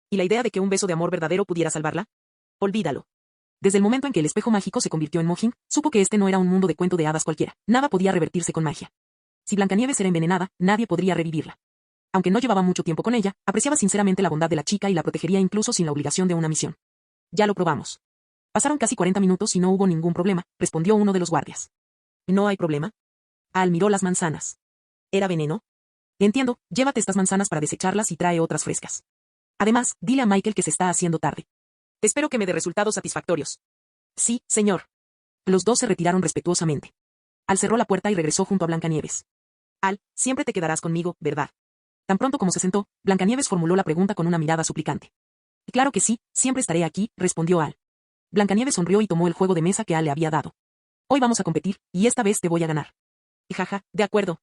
¿Y la idea de que un beso de amor verdadero pudiera salvarla? Olvídalo. Desde el momento en que el espejo mágico se convirtió en Mojing, supo que este no era un mundo de cuento de hadas cualquiera. Nada podía revertirse con magia. Si Blancanieves era envenenada, nadie podría revivirla. Aunque no llevaba mucho tiempo con ella, apreciaba sinceramente la bondad de la chica y la protegería incluso sin la obligación de una misión. Ya lo probamos. Pasaron casi 40 minutos y no hubo ningún problema, respondió uno de los guardias. ¿No hay problema? Al miró las manzanas. ¿Era veneno? Entiendo, llévate estas manzanas para desecharlas y trae otras frescas. Además, dile a Michael que se está haciendo tarde. Espero que me dé resultados satisfactorios. Sí, señor. Los dos se retiraron respetuosamente. Al cerró la puerta y regresó junto a Blancanieves. Al, siempre te quedarás conmigo, ¿verdad? Tan pronto como se sentó, Blancanieves formuló la pregunta con una mirada suplicante. Claro que sí, siempre estaré aquí, respondió Al. Blancanieves sonrió y tomó el juego de mesa que Al le había dado. Hoy vamos a competir, y esta vez te voy a ganar. Jaja, de acuerdo.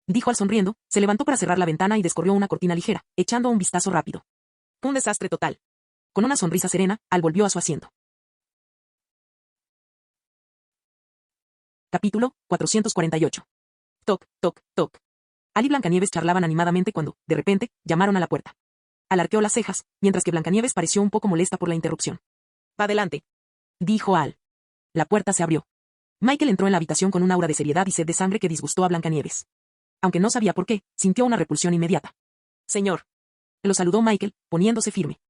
Dijo Al sonriendo, se levantó para cerrar la ventana y descorrió una cortina ligera, echando un vistazo rápido. Un desastre total. Con una sonrisa serena, Al volvió a su asiento. Capítulo 448. Toc, toc, toc. Al y Blancanieves charlaban animadamente cuando, de repente, llamaron a la puerta. Al arqueó las cejas, mientras que Blancanieves pareció un poco molesta por la interrupción. Adelante. Dijo Al. La puerta se abrió. Michael entró en la habitación con un aura de seriedad y sed de sangre que disgustó a Blancanieves. Aunque no sabía por qué, sintió una repulsión inmediata. Señor. Lo saludó Michael, poniéndose firme.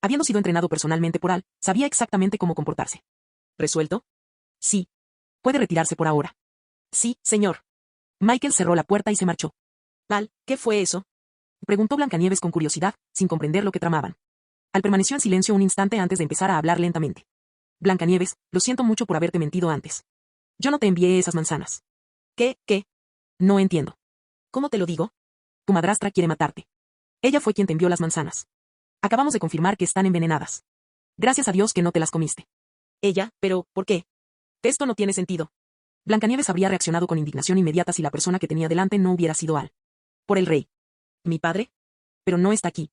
Habiendo sido entrenado personalmente por Al, sabía exactamente cómo comportarse. ¿Resuelto? Sí. Puede retirarse por ahora. Sí, señor. Michael cerró la puerta y se marchó. Al, ¿qué fue eso? Preguntó Blancanieves con curiosidad, sin comprender lo que tramaban. Al permaneció en silencio un instante antes de empezar a hablar lentamente. Blancanieves, lo siento mucho por haberte mentido antes. Yo no te envié esas manzanas. ¿Qué? No entiendo. ¿Cómo te lo digo? Tu madrastra quiere matarte. Ella fue quien te envió las manzanas. Acabamos de confirmar que están envenenadas. Gracias a Dios que no te las comiste. Ella, pero, ¿por qué? Esto no tiene sentido. Blancanieves habría reaccionado con indignación inmediata si la persona que tenía delante no hubiera sido Al. Por el rey. ¿Mi padre? Pero no está aquí.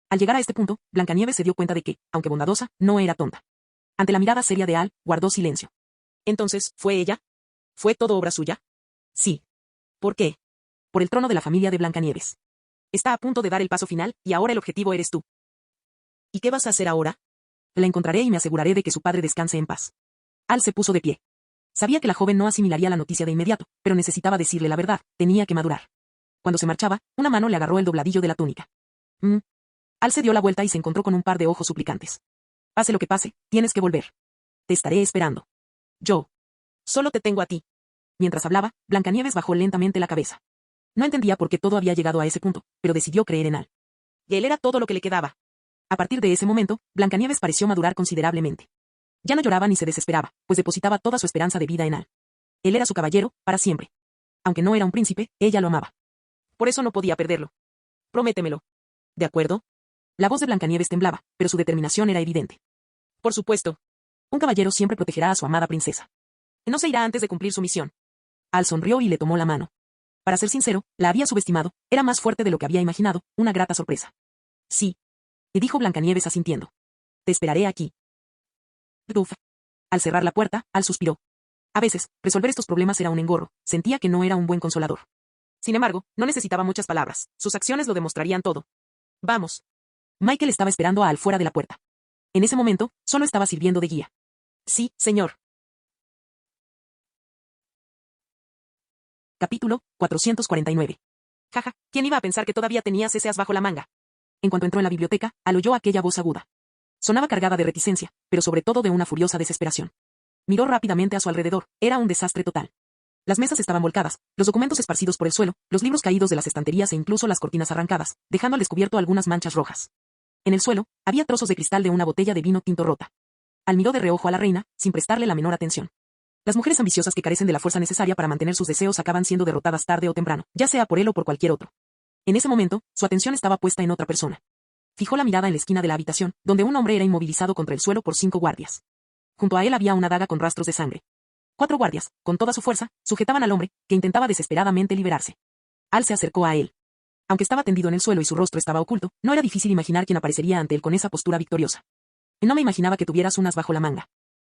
Al llegar a este punto, Blancanieves se dio cuenta de que, aunque bondadosa, no era tonta. Ante la mirada seria de Al, guardó silencio. Entonces, ¿fue ella? ¿Fue todo obra suya? Sí. ¿Por qué? Por el trono de la familia de Blancanieves. Está a punto de dar el paso final, y ahora el objetivo eres tú. ¿Y qué vas a hacer ahora? La encontraré y me aseguraré de que su padre descanse en paz. Al se puso de pie. Sabía que la joven no asimilaría la noticia de inmediato, pero necesitaba decirle la verdad, tenía que madurar. Cuando se marchaba, una mano le agarró el dobladillo de la túnica. Al se dio la vuelta y se encontró con un par de ojos suplicantes. Pase lo que pase, tienes que volver. Te estaré esperando. Yo. Solo te tengo a ti. Mientras hablaba, Blancanieves bajó lentamente la cabeza. No entendía por qué todo había llegado a ese punto, pero decidió creer en Al. Y él era todo lo que le quedaba. A partir de ese momento, Blancanieves pareció madurar considerablemente. Ya no lloraba ni se desesperaba, pues depositaba toda su esperanza de vida en Al. Él era su caballero, para siempre. Aunque no era un príncipe, ella lo amaba. Por eso no podía perderlo. Prométemelo. ¿De acuerdo? La voz de Blancanieves temblaba, pero su determinación era evidente. Por supuesto. Un caballero siempre protegerá a su amada princesa. No se irá antes de cumplir su misión. Al sonrió y le tomó la mano. Para ser sincero, la había subestimado, era más fuerte de lo que había imaginado, una grata sorpresa. Sí. Le dijo Blancanieves asintiendo. Te esperaré aquí. Uf. Al cerrar la puerta, Al suspiró. A veces, resolver estos problemas era un engorro, sentía que no era un buen consolador. Sin embargo, no necesitaba muchas palabras, sus acciones lo demostrarían todo. Vamos. Michael estaba esperando a Al fuera de la puerta. En ese momento, solo estaba sirviendo de guía. Sí, señor. Capítulo 449. Jaja, ¿quién iba a pensar que todavía tenías ese as bajo la manga? En cuanto entró en la biblioteca, Al oyó aquella voz aguda. Sonaba cargada de reticencia, pero sobre todo de una furiosa desesperación. Miró rápidamente a su alrededor, era un desastre total. Las mesas estaban volcadas, los documentos esparcidos por el suelo, los libros caídos de las estanterías e incluso las cortinas arrancadas, dejando al descubierto algunas manchas rojas. En el suelo, había trozos de cristal de una botella de vino tinto rota. Al miró de reojo a la reina, sin prestarle la menor atención. Las mujeres ambiciosas que carecen de la fuerza necesaria para mantener sus deseos acaban siendo derrotadas tarde o temprano, ya sea por él o por cualquier otro. En ese momento, su atención estaba puesta en otra persona. Fijó la mirada en la esquina de la habitación, donde un hombre era inmovilizado contra el suelo por 5 guardias. Junto a él había una daga con rastros de sangre. 4 guardias, con toda su fuerza, sujetaban al hombre, que intentaba desesperadamente liberarse. Al se acercó a él. Aunque estaba tendido en el suelo y su rostro estaba oculto, no era difícil imaginar quién aparecería ante él con esa postura victoriosa. No me imaginaba que tuvieras unas bajo la manga.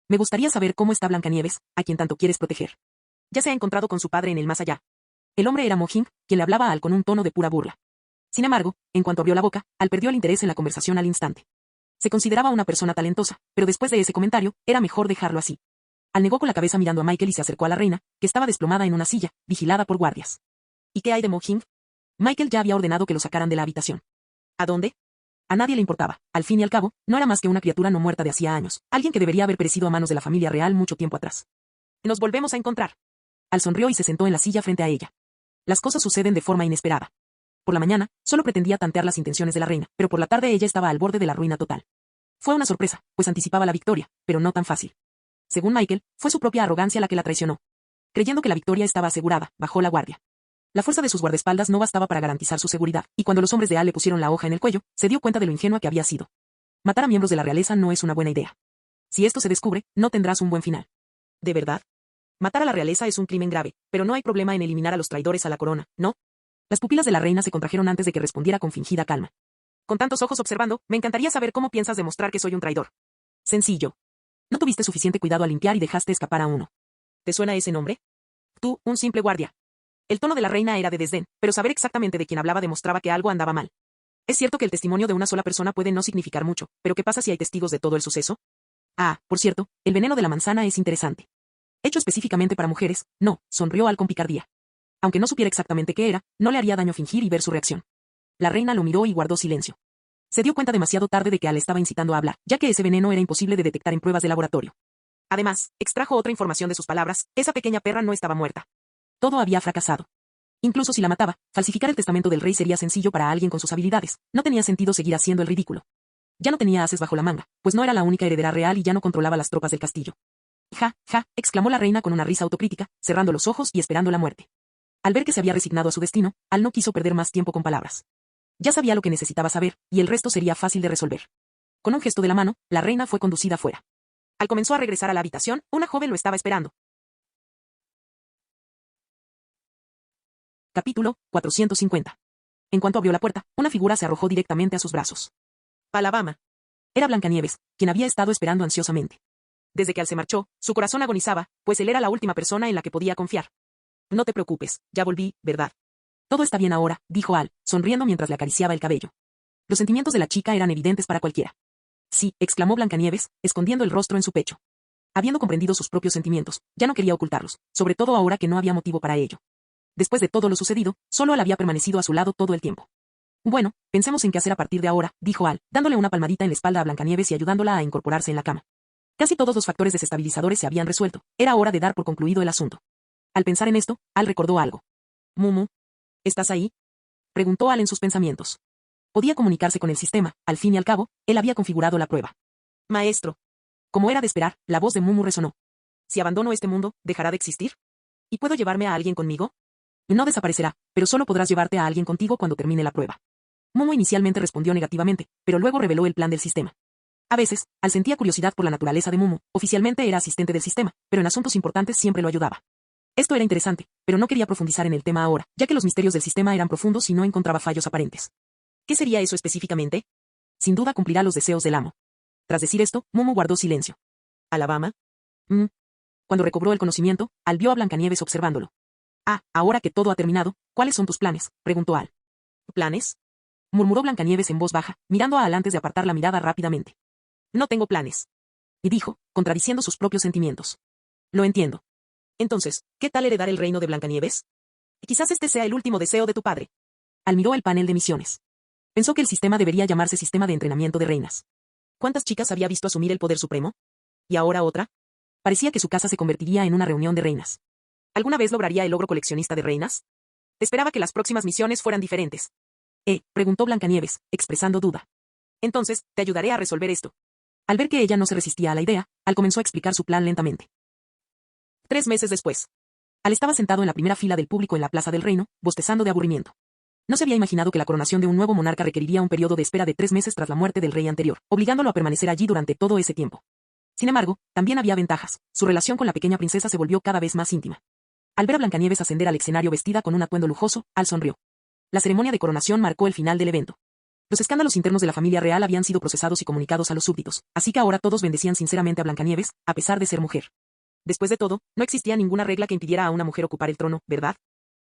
Me gustaría saber cómo está Blancanieves, a quien tanto quieres proteger. Ya se ha encontrado con su padre en el más allá. El hombre era Mohing, quien le hablaba a Al con un tono de pura burla. Sin embargo, en cuanto abrió la boca, Al perdió el interés en la conversación al instante. Se consideraba una persona talentosa, pero después de ese comentario, era mejor dejarlo así. Al negó con la cabeza mirando a Michael y se acercó a la reina, que estaba desplomada en una silla, vigilada por guardias. ¿Y qué hay de Mohing? Michael ya había ordenado que lo sacaran de la habitación. ¿A dónde? A nadie le importaba. Al fin y al cabo, no era más que una criatura no muerta de hacía años, alguien que debería haber perecido a manos de la familia real mucho tiempo atrás. Nos volvemos a encontrar. Al sonrió y se sentó en la silla frente a ella. Las cosas suceden de forma inesperada. Por la mañana, solo pretendía tantear las intenciones de la reina, pero por la tarde ella estaba al borde de la ruina total. Fue una sorpresa, pues anticipaba la victoria, pero no tan fácil. Según Michael, fue su propia arrogancia la que la traicionó. Creyendo que la victoria estaba asegurada, bajó la guardia. La fuerza de sus guardaespaldas no bastaba para garantizar su seguridad, y cuando los hombres de Al le pusieron la hoja en el cuello, se dio cuenta de lo ingenua que había sido. Matar a miembros de la realeza no es una buena idea. Si esto se descubre, no tendrás un buen final. ¿De verdad? Matar a la realeza es un crimen grave, pero no hay problema en eliminar a los traidores a la corona, ¿no? Las pupilas de la reina se contrajeron antes de que respondiera con fingida calma. Con tantos ojos observando, me encantaría saber cómo piensas demostrar que soy un traidor. Sencillo. No tuviste suficiente cuidado al limpiar y dejaste escapar a uno. ¿Te suena ese nombre? Tú, un simple guardia. El tono de la reina era de desdén, pero saber exactamente de quién hablaba demostraba que algo andaba mal. Es cierto que el testimonio de una sola persona puede no significar mucho, pero ¿qué pasa si hay testigos de todo el suceso? Ah, por cierto, el veneno de la manzana es interesante. Hecho específicamente para mujeres, no, sonrió Al con picardía. Aunque no supiera exactamente qué era, no le haría daño fingir y ver su reacción. La reina lo miró y guardó silencio. Se dio cuenta demasiado tarde de que Al estaba incitando a hablar, ya que ese veneno era imposible de detectar en pruebas de laboratorio. Además, extrajo otra información de sus palabras, esa pequeña perra no estaba muerta. Todo había fracasado. Incluso si la mataba, falsificar el testamento del rey sería sencillo para alguien con sus habilidades, no tenía sentido seguir haciendo el ridículo. Ya no tenía ases bajo la manga, pues no era la única heredera real y ya no controlaba las tropas del castillo. Ja, ja, exclamó la reina con una risa autocrítica, cerrando los ojos y esperando la muerte. Al ver que se había resignado a su destino, Al no quiso perder más tiempo con palabras. Ya sabía lo que necesitaba saber, y el resto sería fácil de resolver. Con un gesto de la mano, la reina fue conducida fuera. Al comenzó a regresar a la habitación, una joven lo estaba esperando. Capítulo 450. En cuanto abrió la puerta, una figura se arrojó directamente a sus brazos. Alabama. Era Blancanieves, quien había estado esperando ansiosamente. Desde que Al se marchó, su corazón agonizaba, pues él era la última persona en la que podía confiar. No te preocupes, ya volví, ¿verdad? Todo está bien ahora, dijo Al, sonriendo mientras le acariciaba el cabello. Los sentimientos de la chica eran evidentes para cualquiera. Sí, exclamó Blancanieves, escondiendo el rostro en su pecho. Habiendo comprendido sus propios sentimientos, ya no quería ocultarlos, sobre todo ahora que no había motivo para ello. Después de todo lo sucedido, solo Al había permanecido a su lado todo el tiempo. Bueno, pensemos en qué hacer a partir de ahora, dijo Al, dándole una palmadita en la espalda a Blancanieves y ayudándola a incorporarse en la cama. Casi todos los factores desestabilizadores se habían resuelto, era hora de dar por concluido el asunto. Al pensar en esto, Al recordó algo. Mumu. ¿Estás ahí? Preguntó Al en sus pensamientos. Podía comunicarse con el sistema, al fin y al cabo, él había configurado la prueba. Maestro. Como era de esperar, la voz de Mumu resonó. Si abandono este mundo, ¿dejará de existir? ¿Y puedo llevarme a alguien conmigo? No desaparecerá, pero solo podrás llevarte a alguien contigo cuando termine la prueba. Mumu inicialmente respondió negativamente, pero luego reveló el plan del sistema. A veces, Al sentía curiosidad por la naturaleza de Mumu, oficialmente era asistente del sistema, pero en asuntos importantes siempre lo ayudaba. Esto era interesante, pero no quería profundizar en el tema ahora, ya que los misterios del sistema eran profundos y no encontraba fallos aparentes. ¿Qué sería eso específicamente? Sin duda cumplirá los deseos del amo. Tras decir esto, Mumu guardó silencio. ¿Alabama? Cuando recobró el conocimiento, Al vio a Blancanieves observándolo. Ah, ahora que todo ha terminado, ¿cuáles son tus planes?, preguntó Al. ¿Planes?, murmuró Blancanieves en voz baja, mirando a Al antes de apartar la mirada rápidamente. No tengo planes. Y dijo, contradiciendo sus propios sentimientos. Lo entiendo. Entonces, ¿qué tal heredar el reino de Blancanieves? Quizás este sea el último deseo de tu padre. Al miró el panel de misiones. Pensó que el sistema debería llamarse Sistema de Entrenamiento de Reinas. ¿Cuántas chicas había visto asumir el poder supremo? ¿Y ahora otra? Parecía que su casa se convertiría en una reunión de reinas. ¿Alguna vez lograría el logro coleccionista de reinas? Esperaba que las próximas misiones fueran diferentes. Preguntó Blancanieves, expresando duda. Entonces, te ayudaré a resolver esto. Al ver que ella no se resistía a la idea, Al comenzó a explicar su plan lentamente. 3 meses después. Al estaba sentado en la primera fila del público en la Plaza del Reino, bostezando de aburrimiento. No se había imaginado que la coronación de un nuevo monarca requeriría un periodo de espera de 3 meses tras la muerte del rey anterior, obligándolo a permanecer allí durante todo ese tiempo. Sin embargo, también había ventajas. Su relación con la pequeña princesa se volvió cada vez más íntima. Al ver a Blancanieves ascender al escenario vestida con un atuendo lujoso, Al sonrió. La ceremonia de coronación marcó el final del evento. Los escándalos internos de la familia real habían sido procesados y comunicados a los súbditos, así que ahora todos bendecían sinceramente a Blancanieves, a pesar de ser mujer. Después de todo, no existía ninguna regla que impidiera a una mujer ocupar el trono, ¿verdad?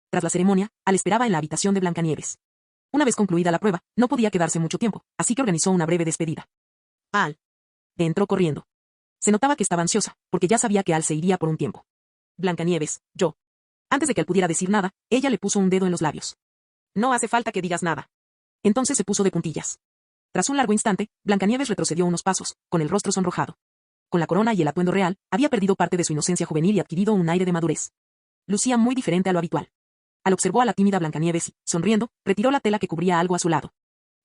Tras la ceremonia, Al esperaba en la habitación de Blancanieves. Una vez concluida la prueba, no podía quedarse mucho tiempo, así que organizó una breve despedida. Al entró corriendo. Se notaba que estaba ansiosa, porque ya sabía que Al se iría por un tiempo. Blancanieves, yo. Antes de que Al pudiera decir nada, ella le puso un dedo en los labios. No hace falta que digas nada. Entonces se puso de puntillas. Tras un largo instante, Blancanieves retrocedió unos pasos, con el rostro sonrojado. Con la corona y el atuendo real, había perdido parte de su inocencia juvenil y adquirido un aire de madurez. Lucía muy diferente a lo habitual. Al observó a la tímida Blancanieves y, sonriendo, retiró la tela que cubría algo a su lado.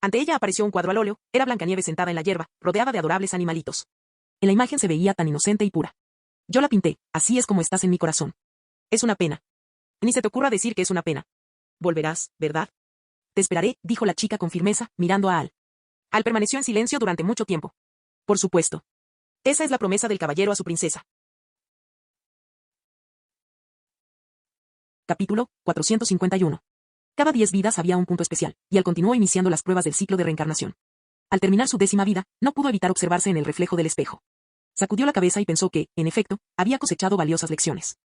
Ante ella apareció un cuadro al óleo, era Blancanieves sentada en la hierba, rodeada de adorables animalitos. En la imagen se veía tan inocente y pura. Yo la pinté, así es como estás en mi corazón. Es una pena. Ni se te ocurra decir que es una pena. Volverás, ¿verdad? Te esperaré, dijo la chica con firmeza, mirando a Al. Al permaneció en silencio durante mucho tiempo. Por supuesto. Esa es la promesa del caballero a su princesa. Capítulo 451. Cada 10 vidas había un punto especial, y Al continuó iniciando las pruebas del ciclo de reencarnación. Al terminar su 10ª vida, no pudo evitar observarse en el reflejo del espejo. Sacudió la cabeza y pensó que, en efecto, había cosechado valiosas lecciones.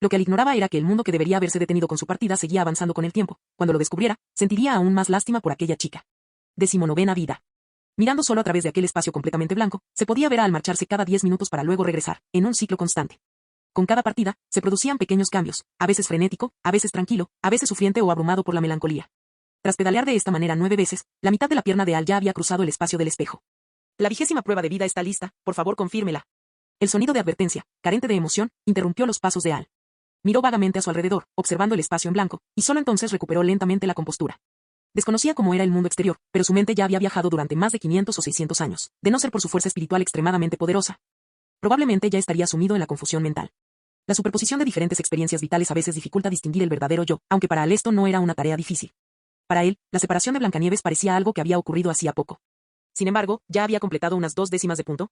Lo que Al ignoraba era que el mundo que debería haberse detenido con su partida seguía avanzando con el tiempo. Cuando lo descubriera, sentiría aún más lástima por aquella chica. 19ª vida. Mirando solo a través de aquel espacio completamente blanco, se podía ver a Al marcharse cada 10 minutos para luego regresar, en un ciclo constante. Con cada partida, se producían pequeños cambios, a veces frenético, a veces tranquilo, a veces sufriente o abrumado por la melancolía. Tras pedalear de esta manera 9 veces, la mitad de la pierna de Al ya había cruzado el espacio del espejo. La 20ª prueba de vida está lista, por favor confírmela. El sonido de advertencia, carente de emoción, interrumpió los pasos de Al. Miró vagamente a su alrededor, observando el espacio en blanco, y solo entonces recuperó lentamente la compostura. Desconocía cómo era el mundo exterior, pero su mente ya había viajado durante más de 500 o 600 años, de no ser por su fuerza espiritual extremadamente poderosa. Probablemente ya estaría sumido en la confusión mental. La superposición de diferentes experiencias vitales a veces dificulta distinguir el verdadero yo, aunque para Al esto no era una tarea difícil. Para él, la separación de Blancanieves parecía algo que había ocurrido hacía poco. Sin embargo, ya había completado unas 2 décimas de punto.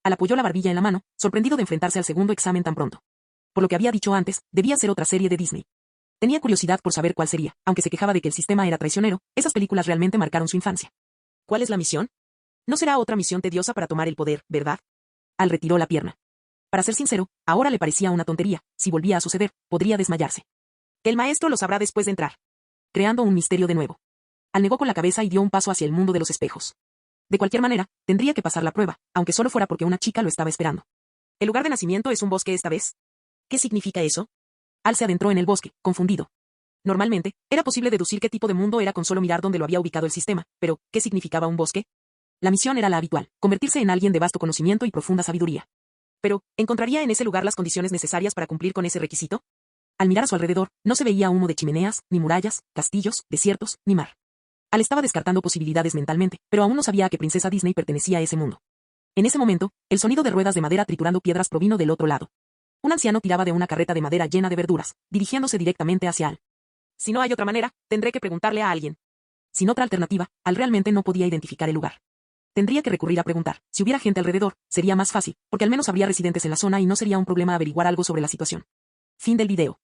Al apoyó la barbilla en la mano, sorprendido de enfrentarse al segundo examen tan pronto. Por lo que había dicho antes, debía ser otra serie de Disney. Tenía curiosidad por saber cuál sería, aunque se quejaba de que el sistema era traicionero, esas películas realmente marcaron su infancia. ¿Cuál es la misión? No será otra misión tediosa para tomar el poder, ¿verdad? Al retiró la pierna. Para ser sincero, ahora le parecía una tontería, si volvía a suceder, podría desmayarse. El maestro lo sabrá después de entrar. Creando un misterio de nuevo. Al negó con la cabeza y dio un paso hacia el mundo de los espejos. De cualquier manera, tendría que pasar la prueba, aunque solo fuera porque una chica lo estaba esperando. ¿El lugar de nacimiento es un bosque esta vez? ¿Qué significa eso? Al se adentró en el bosque, confundido. Normalmente, era posible deducir qué tipo de mundo era con solo mirar dónde lo había ubicado el sistema, pero, ¿qué significaba un bosque? La misión era la habitual, convertirse en alguien de vasto conocimiento y profunda sabiduría. Pero, ¿encontraría en ese lugar las condiciones necesarias para cumplir con ese requisito? Al mirar a su alrededor, no se veía humo de chimeneas, ni murallas, castillos, desiertos, ni mar. Al estaba descartando posibilidades mentalmente, pero aún no sabía a qué princesa Disney pertenecía a ese mundo. En ese momento, el sonido de ruedas de madera triturando piedras provino del otro lado. Un anciano tiraba de una carreta de madera llena de verduras, dirigiéndose directamente hacia Al. Si no hay otra manera, tendré que preguntarle a alguien. Sin otra alternativa, Al realmente no podía identificar el lugar. Tendría que recurrir a preguntar. Si hubiera gente alrededor, sería más fácil, porque al menos habría residentes en la zona y no sería un problema averiguar algo sobre la situación. Fin del video.